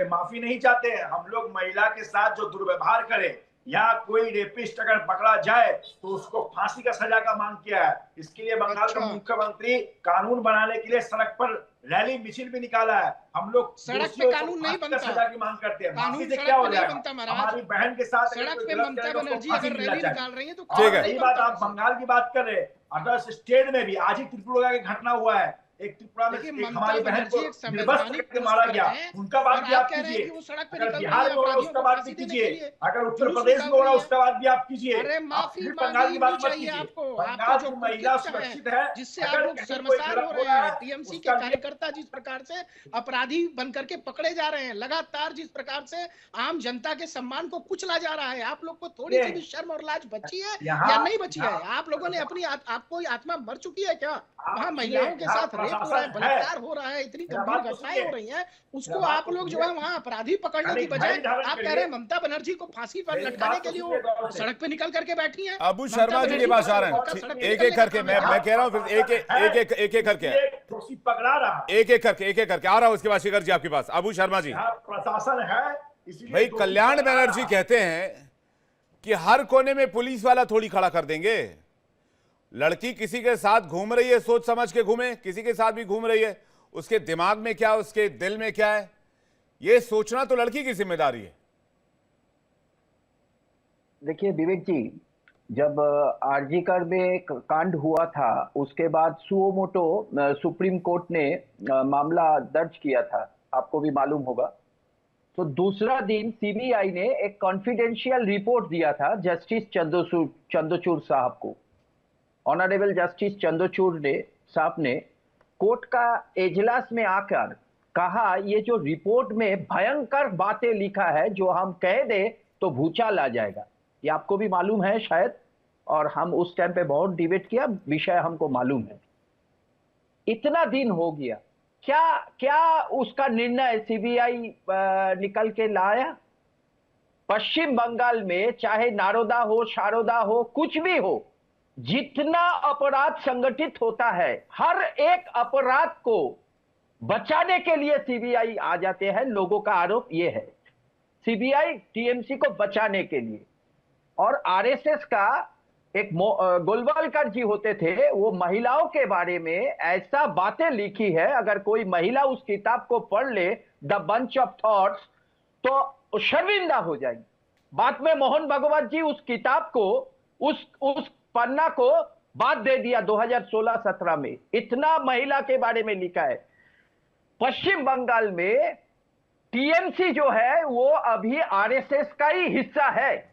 माफी नहीं चाहते हैं। हम लोग महिला के साथ जो दुर्व्यवहार करे, या कोई रेपिस्ट अगर पकड़ा जाए तो उसको फांसी का सजा का मांग किया है। इसके लिए बंगाल का मुख्यमंत्री कानून बनाने के लिए सड़क पर रैली मिছিল भी निकाला है। हम लोग सड़क पे कानून नहीं बनता, सजा की मांग करते हैं। कानून माफी से सड़क क्या हो पे नहीं जाएगा? बनता महाराज। हमारी बहन के साथ सड़क पे ममता बनर्जी अगर रैली निकाल रही है तो ठीक है। रही बात आप बंगाल की बात कर रहे हैं, अदर्स स्टेट में भी आज ही त्रिपुरा की घटना हुआ है। एक त्रिपुरा में देखिए, एक ममता हमारी बहन को बनर्जी एक निर्वस्त्र संवैधानिक करके मारा पुलिस गया, है, उनका बात और भी आप आप कह रहे हैं कीजिए। कि वो सड़क पे अगर निकल बिहार रही में हो रहा है है उसका बात भी अपराधियों को कीजिए, फांसी देने के लिए। अगर उत्तर जुलूस प्रदेश में निकाल हो रहा है रही है। उसका बात भी आप कीजिए। अरे आप माफी फिर बंगाल की बात मत चाहिए कीजिए। आपको, बंगाल आपको जो की महिला कुकृत्य है, सुरक्षित है, जिससे आप अगर लोग कहीं कोई शर्मसार गलत हो हो रहे रहा हैं। है टीएमसी के उसका कार्यकर्ता जिस प्रकार से अपराधी बनकर के पकड़े जा रहे हैं, लगातार जिस प्रकार से आम जनता के सम्मान को कुचला जा रहा है, आप लोग को थोड़ी सी भी शर्म और लाज बची है या नहीं बची है? आप लोगों ने अपनी आपको आत्मा मर चुकी है क्या? वहाँ महिलाओं के साथ रेप हो रहा है, बलात्कार हो रहा है, इतनी गंभीर घटनाएं हो रही हैं, उसको आप लोग जो है वहाँ अपराधी पकड़ने की बजाय आप कह रहे हैं ममता बनर्जी को फांसी पर लटकाने के लिए वो सड़क पे निकल करके बैठी हैं। अबू शर्मा जी के पास आ रहे हैं, एक एक करके मैं कह रहा हूं, फिर एक एक करके पकड़ा रहा, एक एक करके आ रहा हूं। उसके बाद शेखर जी आपके पास। अबू शर्मा जी, प्रशासन है इसलिए भाई कल्याण बनर्जी कहते हैं कि हर कोने में पुलिस वाला थोड़ी खड़ा कर देंगे। लड़की किसी के साथ घूम रही है, सोच समझ के घूमे, किसी के साथ भी घूम रही है, उसके दिमाग में क्या, उसके दिल में क्या है, ये सोचना तो लड़की की जिम्मेदारी है। देखिए विवेक जी, जब आरजीकर में कांड हुआ था उसके बाद सुओमोटो सुप्रीम कोर्ट ने मामला दर्ज किया था, आपको भी मालूम होगा। तो दूसरा दिन सीबीआई ने एक कॉन्फिडेंशियल रिपोर्ट दिया था जस्टिस चंद्रचूड़ साहब को। ऑनरेबल जस्टिस चंद्रचूड़ ने साहब ने कोर्ट का इजलास में आकर कहा, ये जो रिपोर्ट में भयंकर बातें लिखा है, जो हम कह दे तो भूचाल आ जाएगा। ये आपको भी मालूम है शायद, और हम उस टाइम पे बहुत डिबेट किया, विषय हमको मालूम है। इतना दिन हो गया, क्या उसका निर्णय सीबीआई निकल के लाया? पश्चिम बंगाल में चाहे नारोदा हो, शारोदा हो, कुछ भी हो, जितना अपराध संगठित होता है, हर एक अपराध को बचाने के लिए सीबीआई आ जाते हैं। लोगों का आरोप यह है, सीबीआई टीएमसी को बचाने के लिए। और आरएसएस का एक गोलवालकर जी होते थे, वो महिलाओं के बारे में ऐसा बातें लिखी है, अगर कोई महिला उस किताब को पढ़ ले, द बंच ऑफ थॉट्स, तो शर्मिंदा हो जाएगी। बाद में मोहन भगवत जी उस किताब को, उस पन्ना को बात दे दिया 2016-17 में। इतना महिला के बारे में लिखा है। पश्चिम बंगाल में टीएमसी जो है वो अभी आरएसएस का ही हिस्सा है।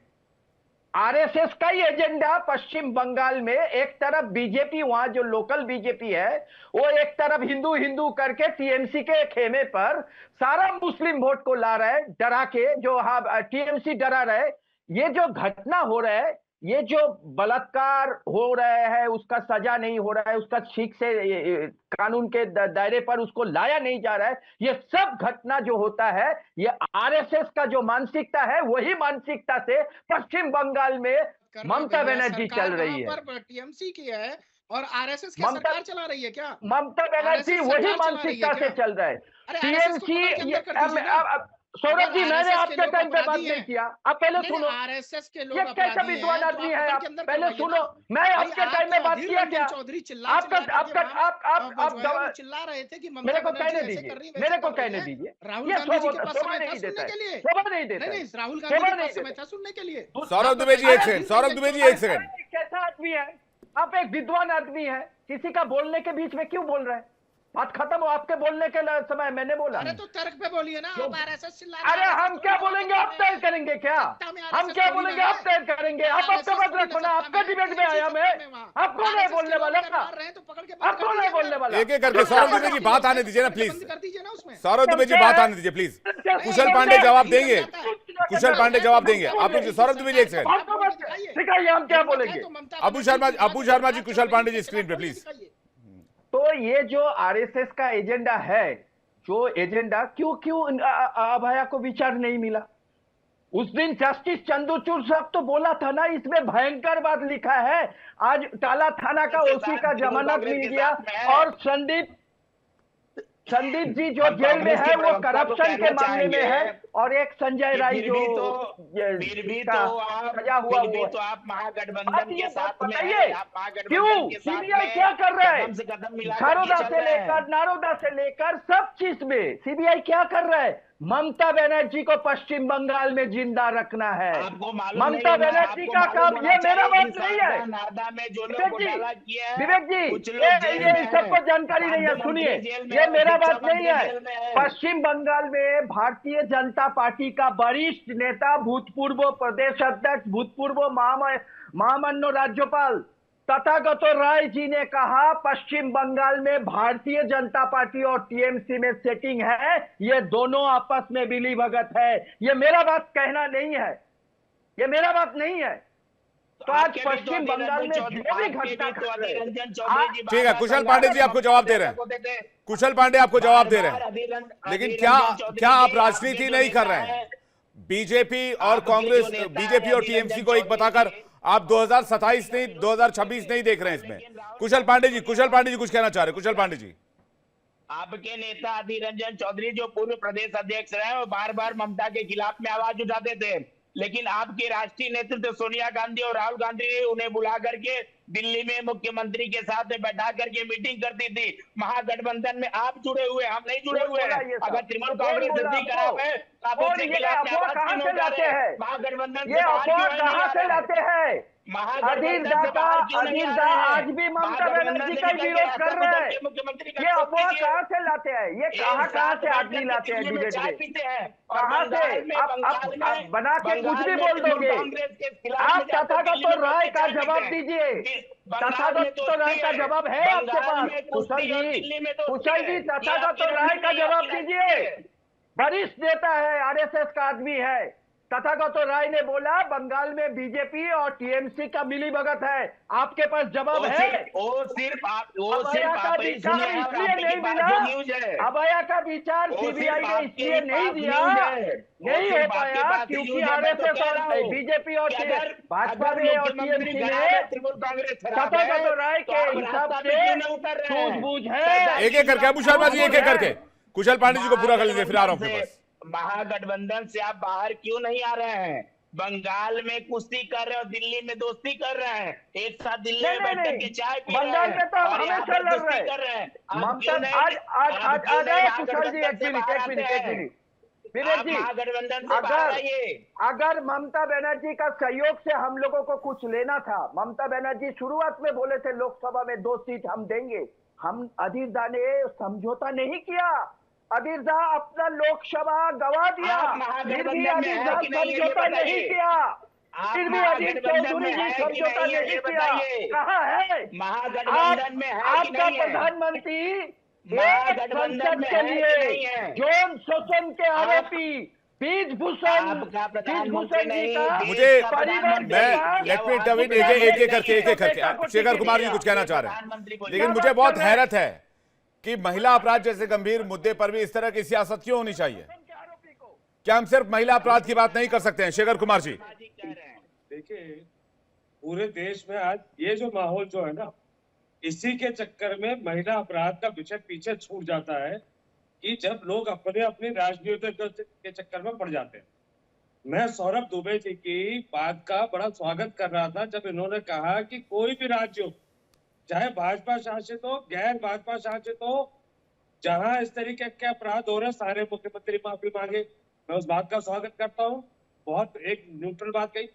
आरएसएस का ही एजेंडा पश्चिम बंगाल में, एक तरफ बीजेपी, वहां जो लोकल बीजेपी है वो एक तरफ हिंदू हिंदू करके टीएमसी के खेमे पर सारा मुस्लिम वोट को ला रहा है, डरा के, जो टीएमसी डरा रहा है। ये जो घटना हो रहा है, ये जो बलात्कार हो रहा है, उसका सजा नहीं हो रहा है, उसका ठीक से कानून के दायरे पर उसको लाया नहीं जा रहा है, ये सब घटना जो होता है, ये आरएसएस का जो मानसिकता है, वही मानसिकता से पश्चिम बंगाल में ममता बनर्जी चल रही है। टीएमसी की है और आरएसएस की सरकार चला रही है क्या? ममता बनर्जी वही मानसिकता से चल रहा है। टीएमसी, सौरभ जी, मैंने आपके टाइम पे बात नहीं किया, आप पहले सुनो। आरएसएस के लोग ये कैसा विद्वान आदमी है आप? पहले सुनो, मैं आपके टाइम में बात किया क्या? चौधरी आप चिल्ला रहे थे कि मेरे को कहने दीजिए, मेरे को कहने दीजिए। राहुल गांधी जी के पास समय था सुनने के लिए, शोभा नहीं देता, नहीं राहुल गांधी के पास समय था सुनने के लिए। सौरभ दुबे जी एक सेकंड, सौरभ दुबे जी एक सेकंड। कैसा आदमी है आप? एक विद्वान आदमी है, किसी का बोलने के बीच में क्यों बोल रहे हैं? बात खत्म हो, आपके बोलने के समय मैंने बोला। अरे तो तर्क पे बोलिए ना, आप आरएसएस चिल्ला। अरे हम क्या बोलेंगे, आप तय करेंगे क्या? हम क्या बोलेंगे, आप तय करेंगे। आप आपका बात रखो ना, आपका डिबेट में आया मैं, आपको नहीं बोलने वाला, आपको नहीं बोलने वाला। एक एक करके सौरभ दुबे जी बात आने दीजिए ना प्लीज, कर दीजिए ना उसमें। सौरभ दुबे जी बात आने दीजिए प्लीज। कुशल पांडे जवाब देंगे, कुशल पांडे जवाब देंगे। आप लोग सौरभ दुबे जी एक सेकंड सिखाइए, हम क्या बोलेंगे। अबू शर्मा जी, कुशल पांडे जी स्क्रीन पे प्लीज। तो ये जो आरएसएस का एजेंडा है, जो एजेंडा क्यों अभया को विचार नहीं मिला? उस दिन जस्टिस चंद्रचूड़ साहब तो बोला था ना, इसमें भयंकर बात लिखा है। आज टाला थाना का ओसी का जमानत मिल गया और संदीप संदीप जी जो हम जेल में कांग्रेस है के वो प्रवक्ता को करप्शन के कहना मामले में चाहेंगे है, और एक संजय राय फिर जो भी तो सजा हुआ वो है। आप महागठबंधन बात के ये साथ में बताइए, हैं, आप क्यों महागठबंधन के साथ सीबीआई में क्या कर रहा है? कदम से कदम मिला खारोदा करके चल से रहे हैं। लेकर नारोदा से लेकर सब चीज में सीबीआई क्या कर रहा है? ममता बनर्जी को पश्चिम बंगाल में जिंदा रखना है। आपको मालूम ममता नहीं होगा, बनर्जी आपको का मालूम काम, होना ये मेरा चाहिए बात कि नहीं है नारदा में जो लोग विवेक जी। घोटाला किया है, विवेक जी, कुछ लोग ये जेल ये में इन सबको हैं, जानकारी नहीं है। खाद्य सुनिए, मंत्री जेल में ये है, मेरा शिक्षा बात नहीं मंत्री है। जेल में है। पश्चिम बंगाल में भारतीय जनता पार्टी का वरिष्ठ नेता, भूतपूर्व प्रदेश अध्यक्ष, भूतपूर्व महामन्य राज्यपाल तथागत राय जी ने कहा पश्चिम बंगाल में भारतीय जनता पार्टी और टीएमसी में सेटिंग है, ये दोनों आपस में मिली भगत है। ये मेरा बात कहना नहीं है, ये मेरा बात नहीं है। तो आज पश्चिम बंगाल में जो भी घटना घट रही है, ठीक है, कुशल पांडे जी आपको जवाब दे रहे हैं, कुशल पांडे आपको जवाब दे रहे हैं, लेकिन क्या आप राजनीति नहीं कर रहे हैं? बीजेपी और कांग्रेस, बीजेपी और टीएमसी को एक बताकर आप 2027 नहीं 2026 नहीं देख रहे हैं इसमें? कुशल पांडे जी कुछ कहना चाह रहे हैं? कुशल पांडे जी, आपके नेता अधीर रंजन चौधरी जो पूर्व प्रदेश अध्यक्ष रहे, वो बार बार ममता के खिलाफ में आवाज उठाते थे, लेकिन आपके राष्ट्रीय नेतृत्व सोनिया गांधी और राहुल गांधी ने उन्हें बुला करके दिल्ली में मुख्यमंत्री के साथ में बैठा करके मीटिंग करती थी। महागठबंधन में आप जुड़े हुए, हम नहीं जुड़े हुए हैं। अगर तृणमूल कांग्रेस इतनी खराब है, आप उसके खिलाफ में आवाज क्यों नहीं उठा रहे हैं? महागठबंधन ये अफवाह कहां से लाते हैं? अधीर दा आज भी ममता बनर्जी का विरोध कर रहे हैं। ये अफवाह कहां से लाते हैं? ये कहां से आदमी लाते हैं डिबेट में? कहां से? आप बना के कुछ भी बोल दोगे। आप तथागत राय का जवाब दीजिए, तथागत राय का जवाब है आपके पास? कुशल जी तथागत राय का जवाब दीजिए। वरिष्ठ नेता है, आरएसएस का आदमी है। तथागत राय ने बोला बंगाल में बीजेपी और टीएमसी का मिली भगत है। आपके पास जवाब है? अभया का विचार इसलिए नहीं मिला, अभया का विचार सीबीआई ने इसलिए नहीं दिया, नहीं हो पाया क्योंकि आरएसएस और बीजेपी और भाजपा में और टीएमसी में तथागत राय के हिसाब से सूझबूझ है। एक एक करके अबू शर्मा जी, एक एक करके कुशल पांडे जी को पूरा कर लीजिए, फिर आ रहा हूं आपके पास। महागठबंधन से आप बाहर क्यों नहीं आ रहे हैं? बंगाल में कुश्ती कर रहे हैं और दिल्ली में दोस्ती कर रहे हैं, एक साथ दिल्ली में बैठ करके चाय पी रहे हैं, बंगाल में तो हमेशा लड़ रहे हैं। ममता आज कुशल जी एक मिनट विवेक जी, अगर ममता बनर्जी का सहयोग से हम लोगों को कुछ लेना था, ममता बनर्जी शुरुआत में बोले थे लोकसभा में 2 सीट हम देंगे, हम अधीर दा ने समझौता नहीं किया। अधीर दा अपना लोकसभा गवा दिया, फिर भी अधीर दा समझौता नहीं किया, फिर भी अधीर चौधरी जी समझौता नहीं किया। कहाँ है आपका प्रधानमंत्री? संसद के लिए यौन शोषण के आरोपी ब्रिजभूषण जी का मुझे लेट मी इंटरवीन एक एक करके शेखर कुमार जी कुछ कहना चाह रहे हैं, लेकिन मुझे बहुत हैरत है कि महिला अपराध जैसे गंभीर मुद्दे पर भी इस तरह की सियासत क्यों होनी चाहिए? क्या हम सिर्फ महिला अपराध की बात नहीं कर सकते हैं? शेखर कुमार जी, देखिए पूरे देश में आज ये जो माहौल जो है ना, इसी के चक्कर में महिला अपराध का विषय पीछे छूट जाता है कि जब लोग अपने अपनी राजनीति के चक्कर में पड़ जाते हैं। मैं सौरभ दुबे जी की बात का बड़ा स्वागत कर रहा था जब इन्होंने कहा कि कोई भी राज्य हो, चाहे भाजपा शासित हो, गैर भाजपा शासित हो, जहां इस तरीके के अपराध हो रहे सारे मुख्यमंत्री माफी मांगे। मैं उस बात का स्वागत करता हूं, बहुत एक न्यूट्रल बात कही।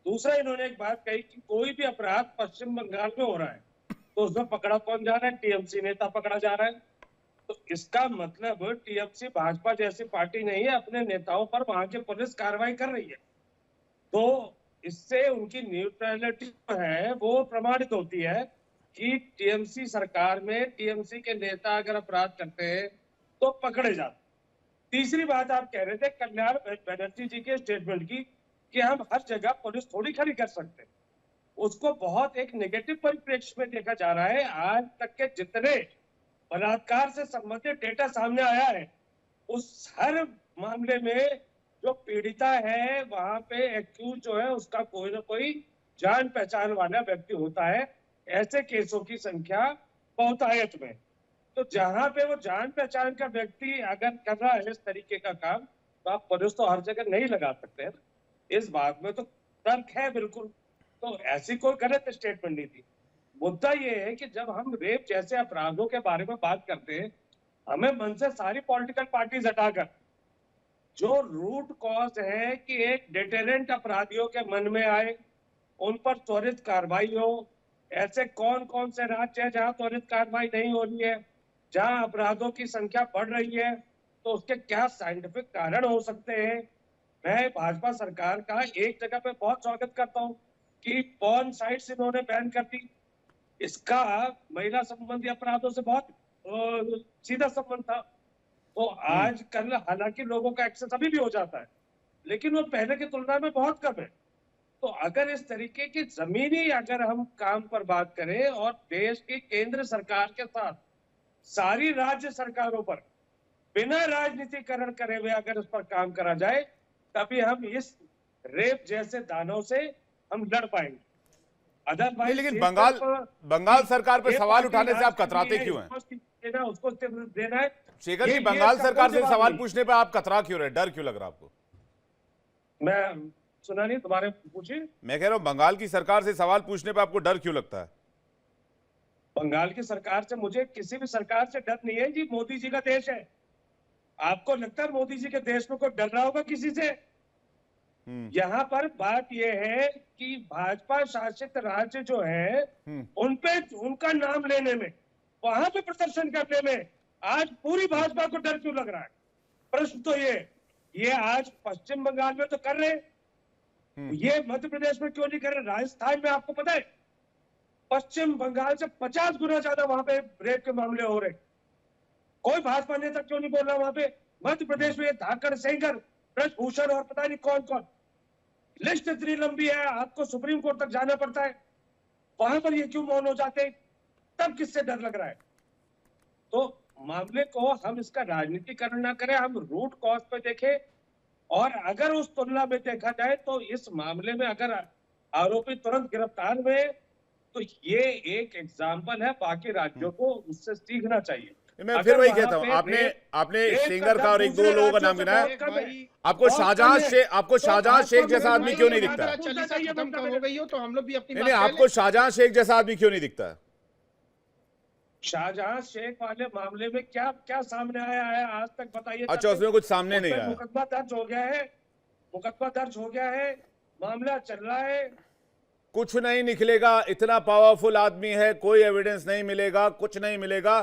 दूसरा इन्होंने एक बात कही कि कोई भी अपराध पश्चिम बंगाल में हो रहा है तो उसमें पकड़ा कौन जा रहा है? टीएमसी नेता पकड़ा जा रहा है। तो इसका मतलब टीएमसी भाजपा जैसी पार्टी नहीं है, अपने नेताओं पर वहां की पुलिस कार्रवाई कर रही है, तो इससे उनकी न्यूट्रलिटी है वो प्रमाणित होती है कि टीएमसी सरकार में टीएमसी के नेता अगर अपराध करते हैं तो पकड़े जाते। तीसरी बात आप कह रहे थे कल्याण बनर्जी जी के स्टेटमेंट की कि हम हर जगह पुलिस थोड़ी खड़ी कर सकते, उसको बहुत एक नेगेटिव परिप्रेक्ष्य में देखा जा रहा है। आज तक के जितने बलात्कार से संबंधित डेटा सामने आया है, उस हर मामले में जो पीड़िता है वहां पे एक्यूज जो है उसका कोई ना कोई जान पहचान वाला व्यक्ति होता है। ऐसे केसों की संख्या बहुतायत में, तो जहां पे वो जान पहचान का व्यक्ति अगर कर रहा है इस तरीके का काम, तो आप पुलिस तो हर जगह नहीं लगा सकते हैं। इस बात में तो तर्क है बिल्कुल, तो ऐसी कोई गलत स्टेटमेंट नहीं थी। मुद्दा ये है कि जब हम रेप जैसे अपराधों के बारे में बात करते हैं, हमें मन से सारी पॉलिटिकल पार्टीज हटाकर जो रूट कॉज है कि एक डिटेरेंट अपराधियों के मन में आए, उन पर त्वरित कार्रवाई हो। ऐसे कौन कौन से राज्य है जहां त्वरित कार्रवाई नहीं हो रही है, जहां अपराधों की संख्या बढ़ रही है, तो उसके क्या साइंटिफिक कारण हो सकते हैं। मैं भाजपा सरकार का एक जगह पे बहुत स्वागत करता हूं कि पॉर्न साइट्स इन्होंने बैन कर दी। इसका महिला संबंधी अपराधों से बहुत सीधा संबंध था। तो आज कल हालांकि लोगों का एक्सेस अभी भी हो जाता है, लेकिन वो पहले की तुलना में बहुत कम है। तो अगर इस तरीके की जमीनी अगर हम काम पर बात करें और देश की केंद्र सरकार के साथ सारी राज्य सरकारों पर बिना राजनीतिकरण करे हुए अगर इस पर काम करा जाए, तभी हम इस रेप जैसे दानों से हम लड़ पाएंगे। नहीं, अदरवाइज लेकिन बंगाल सरकार पर सवाल उठाने से आप कतराते क्यों हैं? उसको देना है। शेखर जी, बंगाल सरकार से सवाल पूछने पर आप कतरा क्यों रहे, डर क्यों लग रहा आपको? मैं सुना नहीं, दोबारा पूछिए। मैं कह रहा हूं बंगाल की सरकार से सवाल पूछने पर आपको डर क्यों लगता है? बंगाल की सरकार से मुझे किसी भी सरकार से डर नहीं है जी, मोदी जी का देश है। आपको लगता है मोदी जी के देश में कोई डर रहा होगा किसी से? यहाँ पर बात यह है कि भाजपा शासित राज्य जो है उन पे उनका नाम लेने में, वहां पे प्रदर्शन करने में आज पूरी भाजपा को डर क्यों लग रहा है? प्रश्न तो ये आज पश्चिम बंगाल में तो कर रहे हैं, ये मध्य प्रदेश में क्यों नहीं कर रहे? राजस्थान में आपको पता है पश्चिम बंगाल से 50 गुना ज्यादा वहां पे रेप के मामले हो रहे। कोई भाजपा नेता क्यों नहीं बोल रहा वहां पे? मध्य प्रदेश में धाकर, सेंगर, ब्रजभूषण और पता नहीं कौन कौन, लिस्ट इतनी लंबी है, आपको सुप्रीम कोर्ट तक जाना पड़ता है। वहां पर ये क्यों मौन हो जाते? तब किससे डर लग रहा है? तो मामले को हम इसका राजनीतिकरण ना करें, हम रूट कॉज पे देखें। और अगर उस तुलना में देखा जाए तो इस मामले में अगर आरोपी तुरंत गिरफ्तार हुए तो ये एक एग्जाम्पल है, बाकी राज्यों को उससे सीखना चाहिए। मैं फिर वही कहता हूँ, आपने सेंगर का और एक दो लोगों का नाम गिनाया। आपको शाहजहां शेख जैसा आदमी क्यों नहीं दिखता? हो गई हो तो हम लोग भी अपनी नहीं, आपको शाहजहां शेख जैसा आदमी क्यों नहीं दिखता? शाहजहां शेख वाले मामले में क्या क्या सामने आया है आज तक बताइए। अच्छा, उसमें कुछ सामने नहीं आया। मुकदमा दर्ज हो गया है, मामला चल रहा है, कुछ नहीं निकलेगा। इतना पावरफुल आदमी है, कोई एविडेंस नहीं मिलेगा, कुछ नहीं मिलेगा।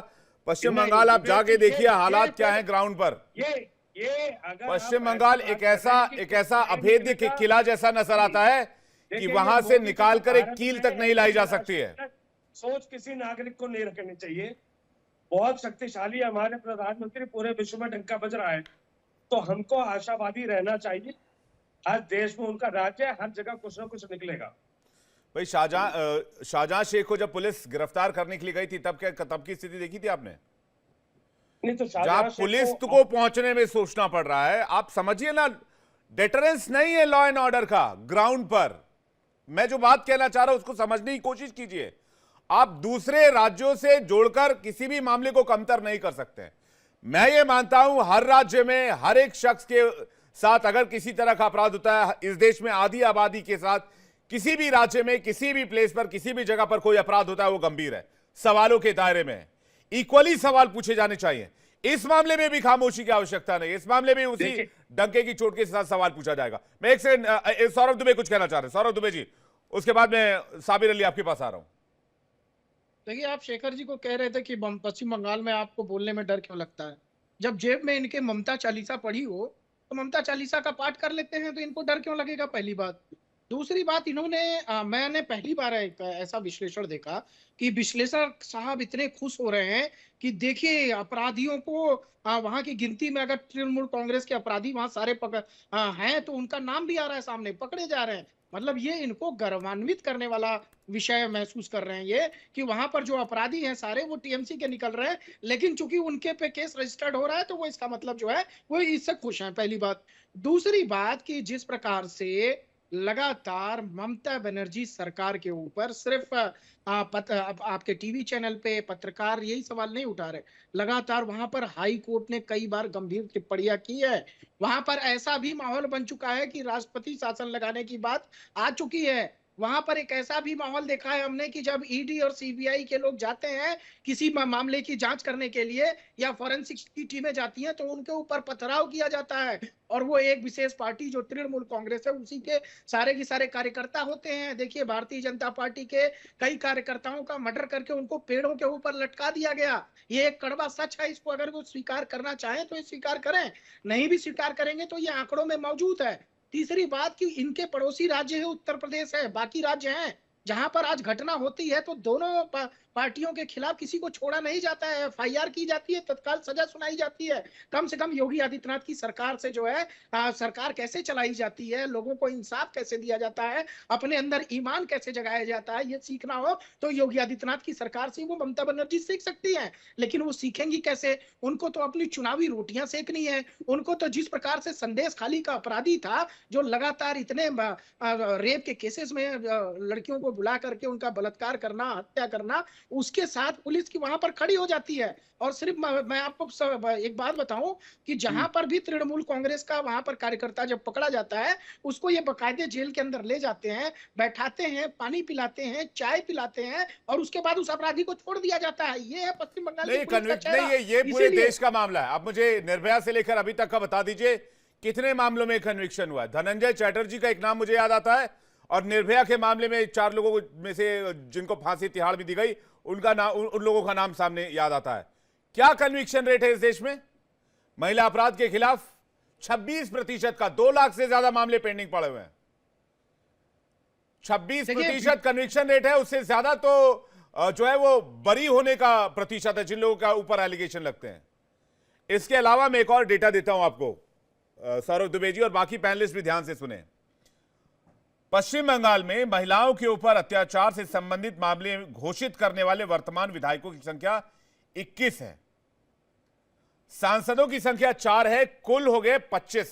पश्चिम बंगाल आप जाके देखिए हालात क्या है ग्राउंड पर। ये अगर पश्चिम बंगाल एक ऐसा अभेद्य किला जैसा नजर आता है कि वहां से निकालकर एक कील तक नहीं लाई जा सकती है। सोच किसी नागरिक को नहीं रखनी चाहिए। बहुत शक्तिशाली हमारे प्रधानमंत्री, पूरे विश्व में डंका बज रहा है, तो हमको आशावादी रहना चाहिए। आज देश में उनका राज्य है, हर जगह कुछ ना कुछ निकलेगा। भाई, शाहजहां शेख को जब पुलिस गिरफ्तार करने के लिए गई थी तब की स्थिति देखी थी आपने? नहीं तो जहां पुलिस को पहुंचने में सोचना पड़ रहा है, आप समझिए ना, डेटरेंस नहीं है लॉ एंड ऑर्डर का ग्राउंड पर। मैं जो बात कहना चाह रहा हूं उसको समझने की कोशिश कीजिए। आप दूसरे राज्यों से जोड़कर किसी भी मामले को कमतर नहीं कर सकते। मैं ये मानता हूं हर राज्य में हर एक शख्स के साथ अगर किसी तरह का अपराध होता है, इस देश में आधी आबादी के साथ किसी भी राज्य में किसी भी प्लेस पर किसी भी जगह पर कोई अपराध होता है, वो गंभीर है, सवालों के दायरे में है, इक्वली सवाल पूछे जाने चाहिए। इस मामले में भी खामोशी की आवश्यकता नहीं, इस मामले में उसी डंके की चोट के साथ सवाल पूछा जाएगा। मैं एक सेकंड, सौरभ दुबे कुछ कहना चाह रहे हैं। सौरभ दुबे जी, उसके बाद मैं साबिर अली आपके पास आ रहा हूं। देखिए, आप शेखर जी को कह रहे थे कि पश्चिम बंगाल में आपको बोलने में डर क्यों लगता है। जब जेब में इनके ममता चालीसा पड़ी हो तो ममता चालीसा का पाठ कर लेते हैं, तो इनको डर क्यों लगेगा? पहली बात। दूसरी बात, मैंने पहली बार एक ऐसा विश्लेषण देखा कि विश्लेषक साहब इतने खुश हो रहे हैं कि देखिए अपराधियों को वहां की गिनती में अगर तृणमूल कांग्रेस के अपराधी वहां सारे हैं तो उनका नाम भी आ रहा है सामने, पकड़े जा रहे हैं। मतलब ये इनको गर्वान्वित करने वाला विषय महसूस कर रहे हैं ये कि वहां पर जो अपराधी हैं सारे वो टीएमसी के निकल रहे हैं, लेकिन चूंकि उनके पे केस रजिस्टर्ड हो रहा है तो वो इसका मतलब जो है वो इससे खुश हैं, पहली बात। दूसरी बात कि जिस प्रकार से लगातार ममता बनर्जी सरकार के ऊपर सिर्फ आपके टीवी चैनल पे पत्रकार यही सवाल नहीं उठा रहे, लगातार वहां पर हाई कोर्ट ने कई बार गंभीर टिप्पणियां की है। वहां पर ऐसा भी माहौल बन चुका है कि राष्ट्रपति शासन लगाने की बात आ चुकी है। वहां पर एक ऐसा भी माहौल देखा है हमने कि जब ईडी और सीबीआई के लोग जाते हैं किसी मामले की जांच करने के लिए या फॉरेंसिक की टीमें जाती हैं तो उनके ऊपर पथराव किया जाता है, और वो एक विशेष पार्टी जो तृणमूल कांग्रेस है उसी के सारे के सारे कार्यकर्ता होते हैं। देखिए भारतीय जनता पार्टी के कई कार्यकर्ताओं का मर्डर करके उनको पेड़ों के ऊपर लटका दिया गया। ये एक कड़वा सच है, इसको अगर वो स्वीकार करना चाहें तो स्वीकार करें, नहीं भी स्वीकार करेंगे तो ये आंकड़ों में मौजूद है। तीसरी बात कि इनके पड़ोसी राज्य है उत्तर प्रदेश है, बाकी राज्य हैं जहां पर आज घटना होती है तो दोनों पार्टियों के खिलाफ किसी को छोड़ा नहीं जाता है, एफआईआर की जाती है, तत्काल सजा सुनाई जाती है। कम से कम योगी आदित्यनाथ की सरकार से जो है सरकार कैसे चलाई जाती है, लोगों को इंसाफ कैसे दिया जाता है, अपने अंदर ईमान कैसे जगाया जाता है, ये सीखना हो तो योगी आदित्यनाथ की सरकार से वो ममता बनर्जी सीख सकती है। लेकिन वो सीखेंगी कैसे? उनको तो अपनी चुनावी रोटियां सेकनी है। उनको तो जिस प्रकार से संदेश खाली का अपराधी था जो लगातार इतने रेप के केसेस में लड़कियों को बुला करके उनका बलात्कार करना, हत्या करना, उसके साथ पुलिस की वहां पर खड़ी हो जाती है। और सिर्फ मैं आपको एक बात बताऊं कि जहां पर भी तृणमूल कांग्रेस का वहां पर कार्यकर्ता जब पकड़ा जाता है उसको ये बकायदे जेल के अंदर ले जाते हैं, बैठाते हैं, पानी पिलाते हैं, चाय पिलाते हैं और उसके बाद उस अपराधी को छोड़ दिया जाता है। ये है पश्चिम बंगाल की पुलिस का चेहरा। ये पूरे देश का मामला है। आप मुझे निर्भया से लेकर अभी तक का बता दीजिए कितने मामलों में कन्विक्शन हुआ है? धनंजय चटर्जी का एक नाम मुझे याद आता है और निर्भया के मामले में 4 लोगों में से जिनको फांसी तिहाड़ भी दी गई उनका नाम, उन लोगों का नाम सामने याद आता है। क्या कन्विक्शन रेट है इस देश में महिला अपराध के खिलाफ? 26% का, 2 लाख से ज्यादा मामले पेंडिंग पड़े हुए हैं। 26% कन्विक्शन रेट है। उससे ज्यादा तो जो है वो बरी होने का प्रतिशत है जिन लोगों का ऊपर एलिगेशन लगते हैं। इसके अलावा मैं एक और डेटा देता हूं आपको, सौरभ दुबे जी और बाकी पैनलिस्ट भी ध्यान से सुने। पश्चिम बंगाल में महिलाओं के ऊपर अत्याचार से संबंधित मामले घोषित करने वाले वर्तमान विधायकों की संख्या 21 है। सांसदों की संख्या 4 है, कुल हो गए 25।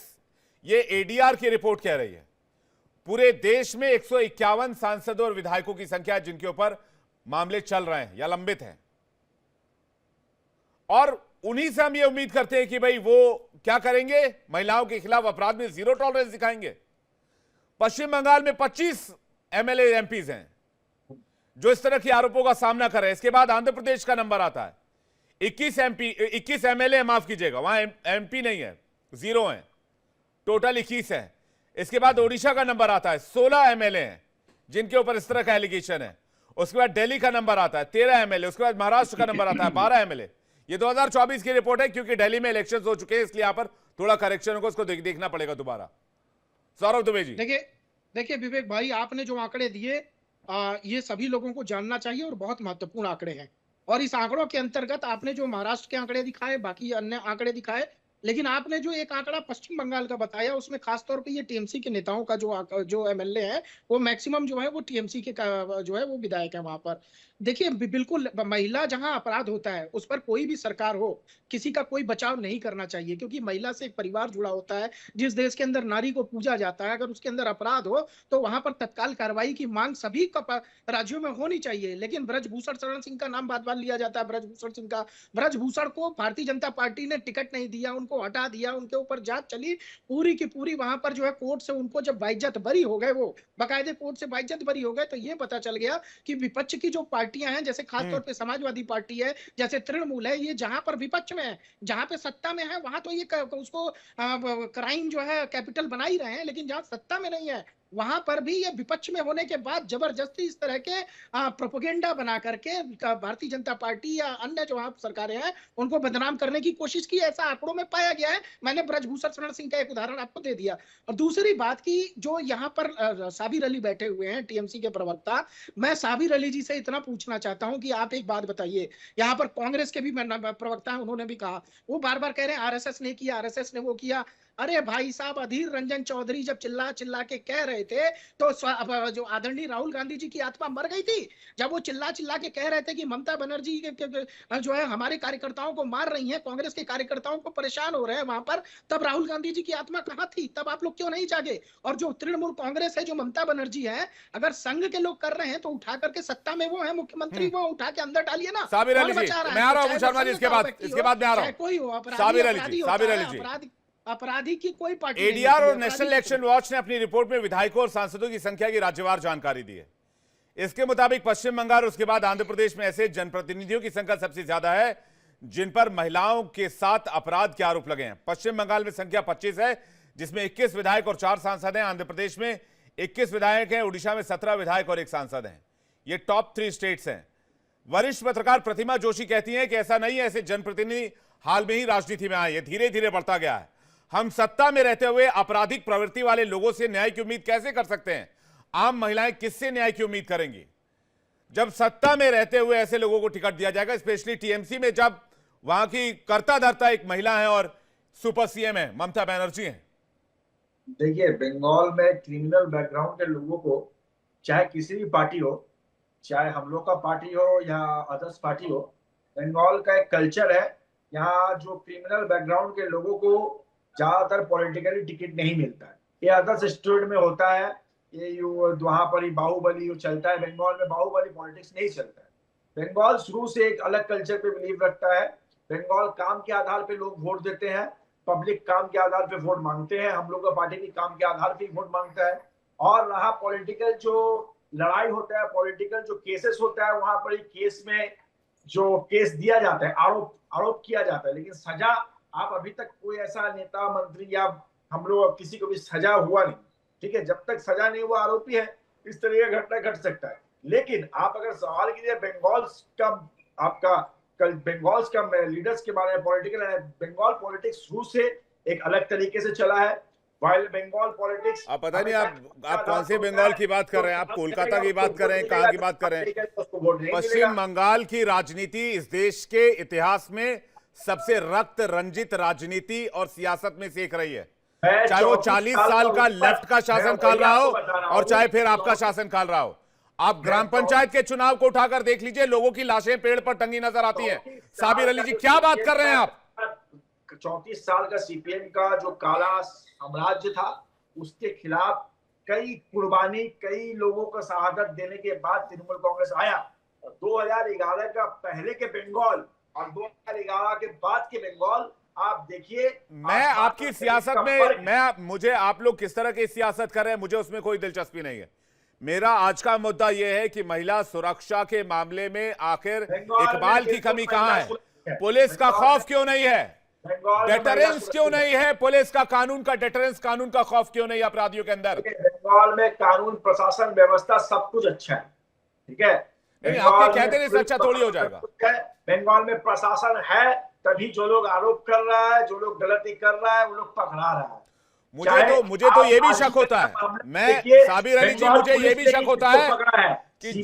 ये एडीआर की रिपोर्ट कह रही है। पूरे देश में 151 सांसदों और विधायकों की संख्या जिनके ऊपर मामले चल रहे हैं या लंबित हैं, और उन्हीं से हम ये उम्मीद करते हैं कि भाई वो क्या करेंगे, महिलाओं के खिलाफ अपराध में जीरो टॉलरेंस दिखाएंगे। पश्चिम बंगाल में 25 एमएलए एमपीज हैं जो इस तरह के आरोपों का सामना कर रहे हैं। इसके बाद आंध्र प्रदेश का नंबर आता है 21 एमएलए, माफ कीजिएगा, वहां एमपी नहीं है, 0 है, टोटल 21 है। इसके बाद ओडिशा का नंबर आता है, 16 एमएलए हैं जिनके ऊपर इस तरह का एलिगेशन है। उसके बाद दिल्ली का नंबर आता है 13 एमएलए। उसके बाद महाराष्ट्र का नंबर आता है 12 एमएलए। ये 2024 की रिपोर्ट है क्योंकि दिल्ली में इलेक्शंस हो चुके हैं, इसलिए यहां पर थोड़ा करेक्शन होगा, उसको देखना पड़ेगा दोबारा। सौरभ दुबे जी। देखिए विवेक भाई, आपने जो आंकड़े दिए ये सभी लोगों को जानना चाहिए और बहुत महत्वपूर्ण आंकड़े हैं। और इस आंकड़ों के अंतर्गत आपने जो महाराष्ट्र के आंकड़े दिखाए, बाकी अन्य आंकड़े दिखाए, लेकिन आपने जो एक आंकड़ा पश्चिम बंगाल का बताया उसमें खासतौर पे ये टीएमसी के नेताओं का जो एमएलए है वो मैक्सिमम जो है वो टीएमसी के जो है वो विधायक है वहां पर। देखिए बिल्कुल, महिला जहां अपराध होता है उस पर कोई भी सरकार हो, किसी का कोई बचाव नहीं करना चाहिए, क्योंकि महिला से एक परिवार जुड़ा होता है। जिस देश के अंदर नारी को पूजा जाता है, अगर उसके अंदर अपराध हो तो वहां पर तत्काल कार्रवाई की मांग सभी राज्यों में होनी चाहिए। लेकिन ब्रजभूषण शरण सिंह का नाम बार-बार लिया जाता है, ब्रजभूषण सिंह का। ब्रजभूषण को भारतीय जनता पार्टी ने टिकट नहीं दिया, उनको हटा दिया, उनके ऊपर जांच चली पूरी की पूरी। वहां पर जो है कोर्ट से उनको जब बाइज्जत बरी हो गए, वो बाकायदे कोर्ट से बाइज्जत बरी हो गए, तो ये पता चल गया कि विपक्ष की जो पार्टियां हैं, जैसे खासतौर पे समाजवादी पार्टी है, जैसे तृणमूल है, ये जहां पर विपक्ष में है, जहां पे सत्ता में है वहां तो ये उसको क्राइम जो है कैपिटल बना ही रहे हैं, लेकिन जहां सत्ता में नहीं है वहां पर भी ये विपक्ष में होने के बाद जबरदस्ती इस तरह के प्रोपेगेंडा बना करके भारतीय जनता पार्टी या अन्य जो सरकारें हैं उनको बदनाम करने की कोशिश की। ऐसा आंकड़ों में पाया गया है। मैंने ब्रजभूषण शरण सिंह का एक उदाहरण आपको दे दिया। और दूसरी बात की जो यहाँ पर साबिर अली बैठे हुए हैं टीएमसी के प्रवक्ता, मैं साबिर अली जी से इतना पूछना चाहता हूं कि आप एक बात बताइए, यहाँ पर कांग्रेस के भी प्रवक्ता हैं, उन्होंने भी कहा, वो बार बार कह रहे हैं आरएसएस ने किया, आरएसएस ने वो किया। अरे भाई साहब, अधीर रंजन चौधरी जब चिल्ला चिल्ला के कह रहे थे तो जो आदरणीय राहुल गांधी जी की आत्मा मर गई थी। जब वो चिल्ला चिल्ला के कह रहे थे कि ममता बनर्जी जो है हमारे कार्यकर्ताओं को मार रही है, कांग्रेस के कार्यकर्ताओं को परेशान हो रहे हैं वहां पर, तब राहुल गांधी जी की आत्मा कहाँ थी? तब आप लोग क्यों नहीं जागे? और जो तृणमूल कांग्रेस है, जो ममता बनर्जी है, अगर संघ के लोग कर रहे हैं तो उठा करके सत्ता में वो है मुख्यमंत्री, वो उठा के अंदर डालिए ना। साबिर अली जी, मैं आ रहा हूं शर्मा जी, इसके बाद मैं आ रहा हूं। कोई हो, साबिर अली जी, अपराधी की कोई पार्टी एडीआर और नेशनल इलेक्शन वॉच ने अपनी रिपोर्ट में विधायकों और सांसदों की संख्या की राज्यवार जानकारी दी है। इसके मुताबिक पश्चिम बंगाल और उसके बाद आंध्र प्रदेश में ऐसे जनप्रतिनिधियों की संख्या सबसे ज्यादा है जिन पर महिलाओं के साथ अपराध के आरोप लगे हैं। पश्चिम बंगाल में संख्या 25 है, जिसमें 21 विधायक और 4 सांसद हैं। आंध्र प्रदेश में 21 विधायक हैं, उड़ीसा में 17 विधायक और 1 सांसद हैं। ये टॉप 3 स्टेट्स हैं। वरिष्ठ पत्रकार प्रतिमा जोशी कहती हैं कि ऐसा नहीं है, ऐसे जनप्रतिनिधि हाल में ही राजनीति में आए, ये धीरे धीरे बढ़ता गया है। हम सत्ता में रहते हुए आपराधिक प्रवृत्ति वाले लोगों से न्याय की उम्मीद कैसे कर सकते हैं? आम महिलाएं किससे न्याय की उम्मीद करेंगी जब सत्ता में रहते हुए ऐसे लोगों को टिकट दिया जाएगा, स्पेशली टीएमसी में, जब वहां की कर्ता धर्ता एक महिला है और सुपर सीएम है, ममता बनर्जी है। देखिए, बंगाल में क्रिमिनल बैकग्राउंड के लोगों को, चाहे किसी भी पार्टी हो, चाहे हम लोग का पार्टी हो या अदर्स पार्टी हो, बंगाल का एक कल्चर है, यहाँ जो क्रिमिनल बैकग्राउंड के लोगों को ज्यादातर पॉलिटिकली टिकट नहीं मिलता है। ये अदर्स स्टेट में होता है, ये वहां पर ही बाहुबली चलता है। बंगाल में बाहुबली पॉलिटिक्स नहीं चलता है। बंगाल शुरू से एक अलग कल्चर पे बिलीव रखता है। बंगाल काम के आधार पे लोग वोट देते हैं, पब्लिक काम के आधार पे वोट मांगते हैं। हम लोग का पार्टी भी काम के आधार पे वोट मांगता है। और रहा पॉलिटिकल जो लड़ाई होता है, पॉलिटिकल जो केसेस होता है, वहां पर ही केस में जो केस दिया जाता है, आरोप किया जाता है, लेकिन सजा आप अभी तक कोई ऐसा नेता, मंत्री या हम लोग किसी को भी सजा हुआ नहीं। ठीक है, जब तक सजा नहीं हुआ आरोपी है, इस तरह का घटना घट सकता है। लेकिन आप अगर सवाल कीजिए बंगाल्स का, आपका कल बंगाल्स का लीडर्स के बारे में, पॉलिटिकल है, बंगाल पॉलिटिक्स शुरू से एक अलग तरीके से चला है। वाइल बंगाल पॉलिटिक्स, आप पता नहीं आप कौन से बंगाल की बात कर रहे हैं, आप कोलकाता की बात कर रहे हैं, कहां की बात कर रहे हैं? पश्चिम बंगाल की राजनीति इस देश के इतिहास में सबसे रक्त रंजित राजनीति और सियासत में से एक रही है। चाहे वो 40 साल का लेफ्ट का शासन काल रहा हो और चाहे फिर आपका शासन काल रहा हो। आप ग्राम पंचायत के चुनाव को उठाकर देख लीजिए, लोगों की लाशें पेड़ पर टंगी नजर आती हैं। साबिर अली जी, क्या बात कर रहे हैं आप? 34 साल का सीपीएम का जो काला साम्राज्य था, उसके खिलाफ कई कुर्बानी, कई लोगों को शहादत देने के बाद तृणमूल कांग्रेस आया। 2011 का पहले के बंगाल और 2011 के बाद के बंगाल आप देखिए। मैं आपकी सियासत में, मुझे आप लोग किस तरह की सियासत कर रहे हैं, मुझे उसमें कोई दिलचस्पी नहीं है। मेरा आज का मुद्दा यह है कि महिला सुरक्षा के मामले में आखिर इकबाल की कमी कहां है? पुलिस का खौफ क्यों नहीं है? डेटरेंस क्यों नहीं है? पुलिस का कानून का डेटरेंस, कानून का खौफ क्यों नहीं है अपराधियों के अंदर? बंगाल में कानून, प्रशासन, व्यवस्था सब कुछ अच्छा है। ठीक है, नहीं, आपके कहते नहीं अच्छा थोड़ी हो जाएगा। बंगाल में प्रशासन है, तभी जो लोग आरोप कर रहा है, जो लोग गलती कर रहा है, वो लोग पकड़ा रहा है। मुझे तो ये भी शक होता है, मैं साबिर अली जी, मुझे ये भी शक होता है कि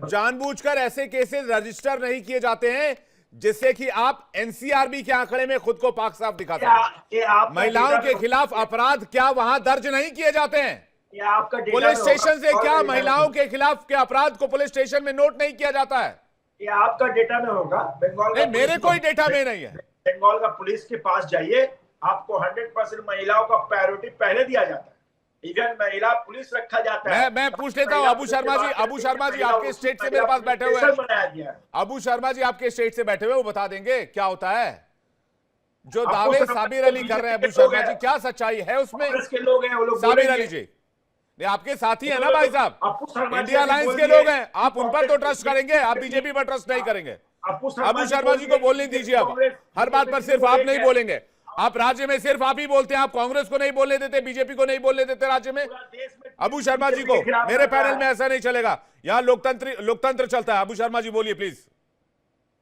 जानबूझकर ऐसे केसेस रजिस्टर नहीं किए जाते हैं जिससे कि आप एनसीआरबी के आंकड़े में खुद को पाक साफ दिखा सकें। महिलाओं के खिलाफ अपराध क्या वहां दर्ज नहीं किए जाते हैं? पुलिस स्टेशन से क्या महिलाओं के खिलाफ के अपराध को पुलिस स्टेशन में नोट नहीं किया जाता है? ये आपका डेटा में होगा। बंगाल मेरे कोई डेटा में नहीं है। बंगाल का पुलिस के पास जाइए, आपको 100% महिलाओं का प्रायोरिटी पहले दिया जाता है। इवन महिला पुलिस रखा जाता है। मैं पूछ लेता हूँ अबू शर्मा जी आपके स्टेट से मेरे पास बैठे हुए हैं। अबू शर्मा जी आपके स्टेट से बैठे हुए, वो बता देंगे क्या होता है जो दावे साबिर अली कर रहे हैं। अबू शर्मा जी, क्या सच्चाई है उसमें? साबिर अली जी आपके साथी है ना भाई साहब, इंडिया अलायंस के लोग हैं, आप उन पर तो ट्रस्ट करेंगे, आप बीजेपी पर ट्रस्ट नहीं करेंगे। अबू शर्मा जी को बोलने दीजिए। अब हर बात पर सिर्फ आप नहीं बोलेंगे। आप राज्य में सिर्फ आप ही बोलते हैं, आप कांग्रेस को नहीं बोलने देते, बीजेपी को नहीं बोलने देते राज्य में। अबू शर्मा जी को, मेरे पैनल में ऐसा नहीं चलेगा, यहाँ लोकतंत्र चलता है। अबू शर्मा जी बोलिए प्लीज।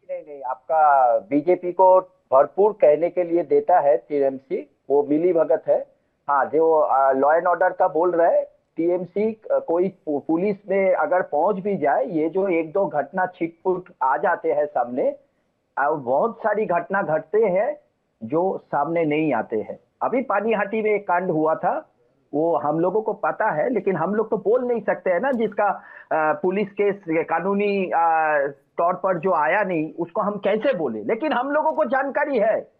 नहीं, आपका बीजेपी को भरपूर कहने के लिए देता है टीएमसी, वो मिली भगत है। हाँ, जो लॉ एंड ऑर्डर का बोल रहा है टीएमसी, कोई पुलिस में अगर पहुंच भी जाए, ये जो 1-2 घटना छिटपुट आ जाते हैं सामने, और बहुत सारी घटना घटते हैं जो सामने नहीं आते हैं। अभी पानीहाटी में एक कांड हुआ था, वो हम लोगों को पता है, लेकिन हम लोग तो बोल नहीं सकते हैं ना, जिसका पुलिस केस कानूनी तौर पर जो आया नहीं उसको हम कैसे बोले, लेकिन हम लोगों को जानकारी है।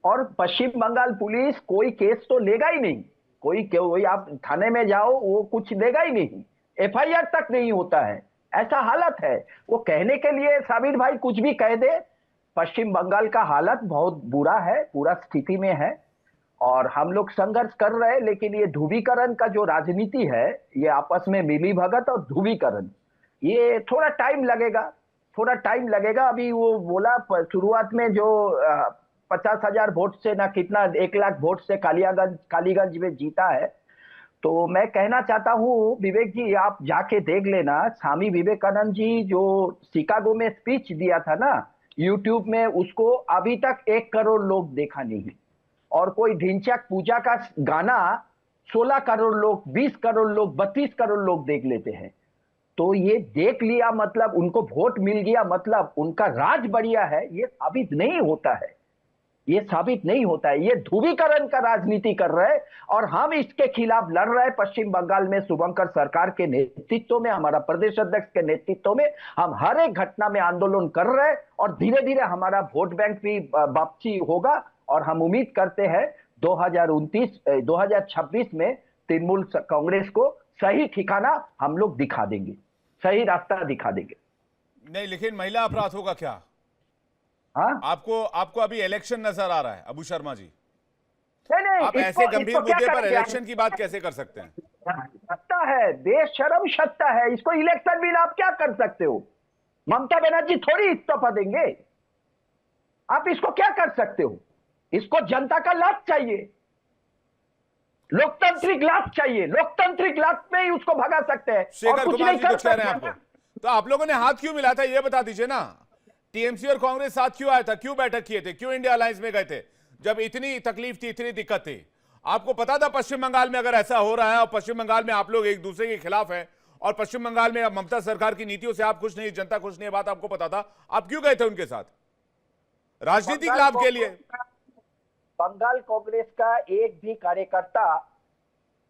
और पश्चिम बंगाल पुलिस कोई केस तो लेगा ही नहीं, कोई आप थाने में जाओ वो कुछ देगा ही नहीं, एफआईआर तक नहीं होता है, ऐसा हालत है। वो कहने के लिए साबिर भाई कुछ भी कह दे, पश्चिम बंगाल का हालत बहुत बुरा है, पूरा स्थिति में है और हम लोग संघर्ष कर रहे हैं। लेकिन ये ध्रुवीकरण का जो राजनीति है, ये आपस में मिली भगत और ध्रुवीकरण, ये थोड़ा टाइम लगेगा। अभी वो बोला शुरुआत में जो 50,000 वोट से ना कितना 1 लाख वोट से कालीगंज में जीता है। तो मैं कहना चाहता हूँ विवेक जी, आप जाके देख लेना, स्वामी विवेकानंद जी जो शिकागो में स्पीच दिया था ना यूट्यूब में, उसको अभी तक 1 करोड़ लोग देखा नहीं है। और कोई ढिंचैक पूजा का गाना 16 करोड़ लोग, 20 करोड़ लोग, 32 करोड़ लोग देख लेते हैं। तो ये देख लिया मतलब उनको वोट मिल गया मतलब उनका राज बढ़िया है, ये साबित नहीं होता है, ये ध्रुवीकरण का राजनीति कर रहे हैं। और हम इसके खिलाफ लड़ रहे हैं। पश्चिम बंगाल में शुभंकर सरकार के नेतृत्व में, हमारा प्रदेश अध्यक्ष के नेतृत्व में हम हर एक घटना में आंदोलन कर रहे हैं और धीरे धीरे हमारा वोट बैंक भी वापसी होगा। और हम उम्मीद करते हैं 2026 में तृणमूल कांग्रेस को सही ठिकाना हम लोग दिखा देंगे, सही रास्ता दिखा देंगे। नहीं, लेकिन महिला अपराधों का क्या? हाँ, आपको अभी इलेक्शन नजर आ रहा है अबू शर्मा जी? नहीं, आप ऐसे गंभीर मुद्दे पर इलेक्शन की बात कैसे कर सकते हैं? सत्ता है, बेशरम सत्ता है, इसको इलेक्शन बिना आप क्या कर सकते हो? ममता बनर्जी थोड़ी इस्तीफा देंगे, आप इसको क्या कर सकते हो? इसको जनता का लाभ चाहिए, लोकतांत्रिक लाभ चाहिए, लोकतांत्रिक लाभ में ही उसको भगा सकते हैं। शेखर कुमार जी कुछ कह रहे हैं आपको, तो आप लोगों ने हाथ क्यों मिला था ये बता दीजिए ना। टीएमसी और कांग्रेस साथ क्यों आया था, क्यों बैठक किए थे, क्यों इंडिया अलायंस में गए थे जब इतनी तकलीफ थी, इतनी दिक्कत थी? आपको पता था पश्चिम बंगाल में अगर ऐसा हो रहा है और पश्चिम बंगाल में आप लोग एक दूसरे के खिलाफ हैं और पश्चिम बंगाल में ममता सरकार की नीतियों से आप खुश नहीं, जनता खुश नहीं है, बात आपको पता था, आप क्यों गए थे उनके साथ राजनीतिक लाभ के लिए? बंगाल कांग्रेस का एक भी कार्यकर्ता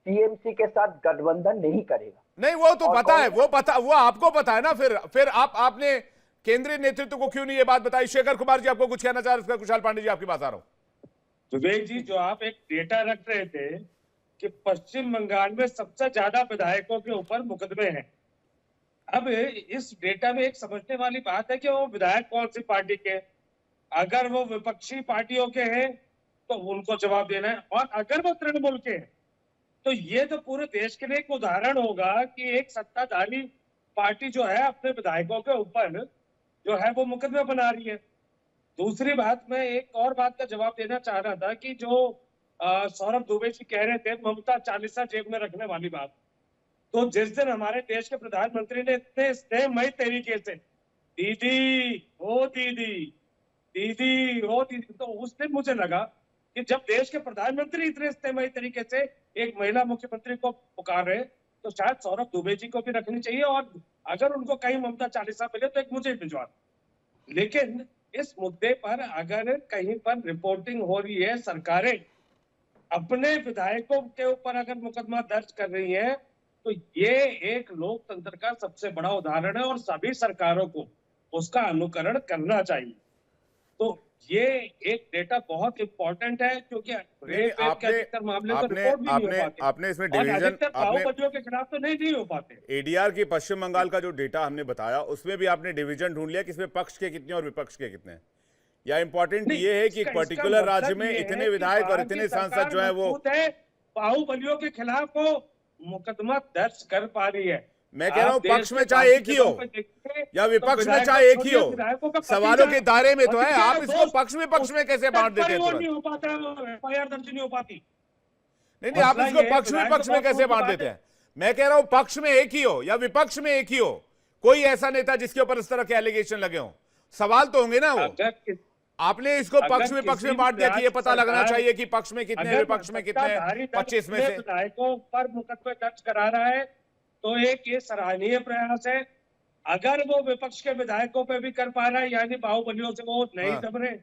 टीएमसी के साथ गठबंधन नहीं करेगा। नहीं, वो तो पता है, वो आपको पता है ना। फिर आपने केंद्रीय नेतृत्व को क्यों नहीं ये बात बताई? शेखर कुमार जी आपको कुछ कहना चाह रहे हैं? कुशाल पांडे जी आपकी बात आ रहा हूं। विवेक जी, जो आप एक डेटा रख रहे थे कि पश्चिम बंगाल में सबसे ज्यादा विधायकों के ऊपर मुकदमे हैं, अब इस डेटा में एक समझने वाली बात है कि वो विधायक कौन सी पार्टी के, अगर वो विपक्षी पार्टियों के हैं तो उनको जवाब देना है, और अगर वो तृणमूल के हैं तो ये तो पूरे देश के लिए एक उदाहरण होगा कि एक सत्ताधारी पार्टी जो है अपने विधायकों के ऊपर जो है वो मुकदमा बना रही है। दूसरी बात, मैं एक और बात का जवाब देना चाह रहा था कि जो सौरभ दुबे जी कह रहे थे ममता चालीसा जेब में रखने वाली बात, तो जिस दिन हमारे देश के प्रधानमंत्री ने इतने स्नेहमयी तरीके से दीदी ओ दीदी, दीदी ओ दीदी, तो उस दिन मुझे लगा कि जब देश के प्रधानमंत्री इतने स्नेहमयी तरीके से एक महिला मुख्यमंत्री को पुकार रहे तो शायद सौरभ दुबे जी को भी रखनी चाहिए, और अगर उनको कहीं ममता चालीसा मिले तो एक मुझे भिजवा। लेकिन इस मुद्दे पर अगर कहीं पर रिपोर्टिंग हो रही है, सरकारें अपने विधायकों के ऊपर अगर मुकदमा दर्ज कर रही है, तो ये एक लोकतंत्र का सबसे बड़ा उदाहरण है और सभी सरकारों को उसका अनुकरण करना चाहिए। तो ये एक डेटा बहुत इंपॉर्टेंट है, क्योंकि अधिकतर मामले तो रिपोर्ट भी नहीं हो पाते, आपने इसमें डिवीजन, बाहुबलियों के खिलाफ तो नहीं हो पाते। एडीआर की पश्चिम बंगाल का जो डेटा हमने बताया उसमें भी आपने डिवीजन ढूंढ लिया कि इसमें पक्ष के कितने और विपक्ष के कितने हैं, या इंपॉर्टेंट ये है कि एक पर्टिकुलर राज्य में इतने विधायक और इतने सांसद जो है वो बाहुबलियों के खिलाफ वो मुकदमा दर्ज कर पा रही है। मैं कह रहा हूँ पक्ष में चाहे एक ही हो या विपक्ष में चाहे एक ही हो, सवालों के दायरे में तो है। आप इसको पक्ष में कैसे बांट देते हैं? नहीं हो पाता, एफआईआर दर्ज नहीं हो पाती। नहीं, आप इसको पक्ष में कैसे बांट देते हैं? मैं कह रहा हूं पक्ष में एक ही हो या विपक्ष में एक ही हो, कोई ऐसा नेता जिसके ऊपर इस तरह के एलिगेशन लगे हो, सवाल तो होंगे ना। वो आपने इसको पक्ष में बांट दिया कि ये पता लगना चाहिए कि पक्ष में कितने विपक्ष में कितने, 25 में से विधायकों पर मुकदमे दर्ज करा रहा है तो एक ये सराहनीय प्रयास है। अगर वो विपक्ष के विधायकों पे भी कर पा रहा है, यानी बाहुबलियों से वो नहीं दब रहे,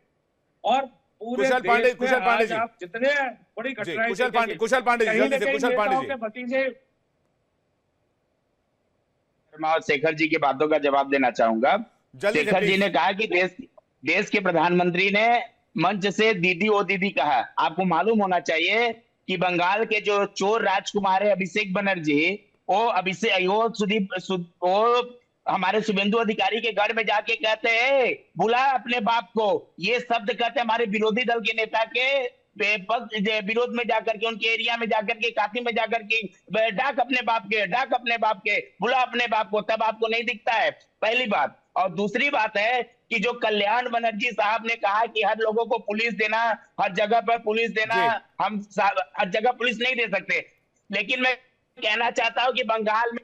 और पूरे कुशल पांडे, देश में कुशल पांडे आज जी। आप जितने बड़ी जी, घटनाएं कुशल देखेंगे, कुशल पांडे जी, कहीं जल्दी न से कहीं कुशल पांडे नेताओं जी। के भतीजे शर्मा और शेखर जी की बातों का जवाब देना चाहूंगा। जल्दी से शेखर जी प्लीज। ने कहा कि देश के प्रधानमंत्री ने मंच से दीदी ओ दीदी कहा। आपको मालूम होना चाहिए कि बंगाल के जो चोर राजकुमार है अभिषेक बनर्जी, वो हमारे शुभेंदु अधिकारी के घर में जाके कहते हैं बुला अपने बाप को, ये शब्द कहते हैं हमारे विरोधी दल के नेता के विरोध में जाकर के, उनके एरिया में जाकर के, काफी में जाकर के, डाक अपने बाप के, बुला अपने बाप को, तब आपको नहीं दिखता है। पहली बात। और दूसरी बात है कि जो कल्याण बनर्जी साहब ने कहा कि हर लोगों को पुलिस देना, हर जगह पर पुलिस देना, हम हर जगह पुलिस नहीं दे सकते, लेकिन मैं कहना चाहता हूं कि बंगाल में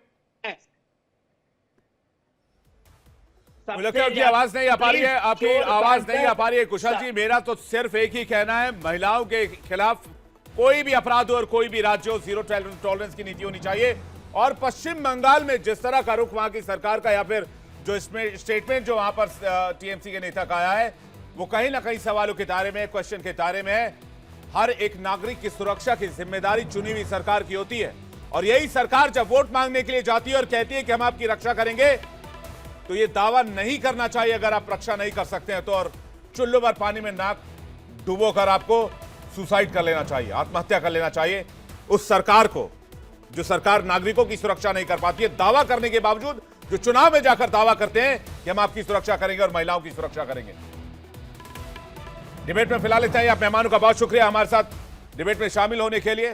मुझे लगता है आपकी आवाज नहीं आ पा रही है, आपकी आवाज नहीं आ पा रही है कुशल जी। मेरा तो सिर्फ एक ही कहना है, महिलाओं के खिलाफ कोई भी अपराध हो और कोई भी राज्य हो, जीरो टॉलरेंस की नीति होनी चाहिए। और पश्चिम बंगाल में जिस तरह का रुख वहां की सरकार का या फिर जो इसमें स्टेटमेंट जो वहां पर टीएमसी के नेता का आया है, वो कहीं ना कहीं सवालों के दायरे में, क्वेश्चन के दायरे में है। हर एक नागरिक की सुरक्षा की जिम्मेदारी चुनी हुई सरकार की होती है, और यही सरकार जब वोट मांगने के लिए जाती है और कहती है कि हम आपकी रक्षा करेंगे, तो ये दावा नहीं करना चाहिए अगर आप रक्षा नहीं कर सकते हैं तो, और चुल्लू भर पानी में नाक डुबो कर आपको सुसाइड कर लेना चाहिए, आत्महत्या कर लेना चाहिए। उस सरकार को, जो सरकार नागरिकों की सुरक्षा नहीं कर पाती है, दावा करने के बावजूद जो चुनाव में जाकर दावा करते हैं कि हम आपकी सुरक्षा करेंगे और महिलाओं की सुरक्षा करेंगे। डिबेट में फिलहाल इतना ही। आप मेहमानों का बहुत शुक्रिया हमारे साथ डिबेट में शामिल होने के लिए।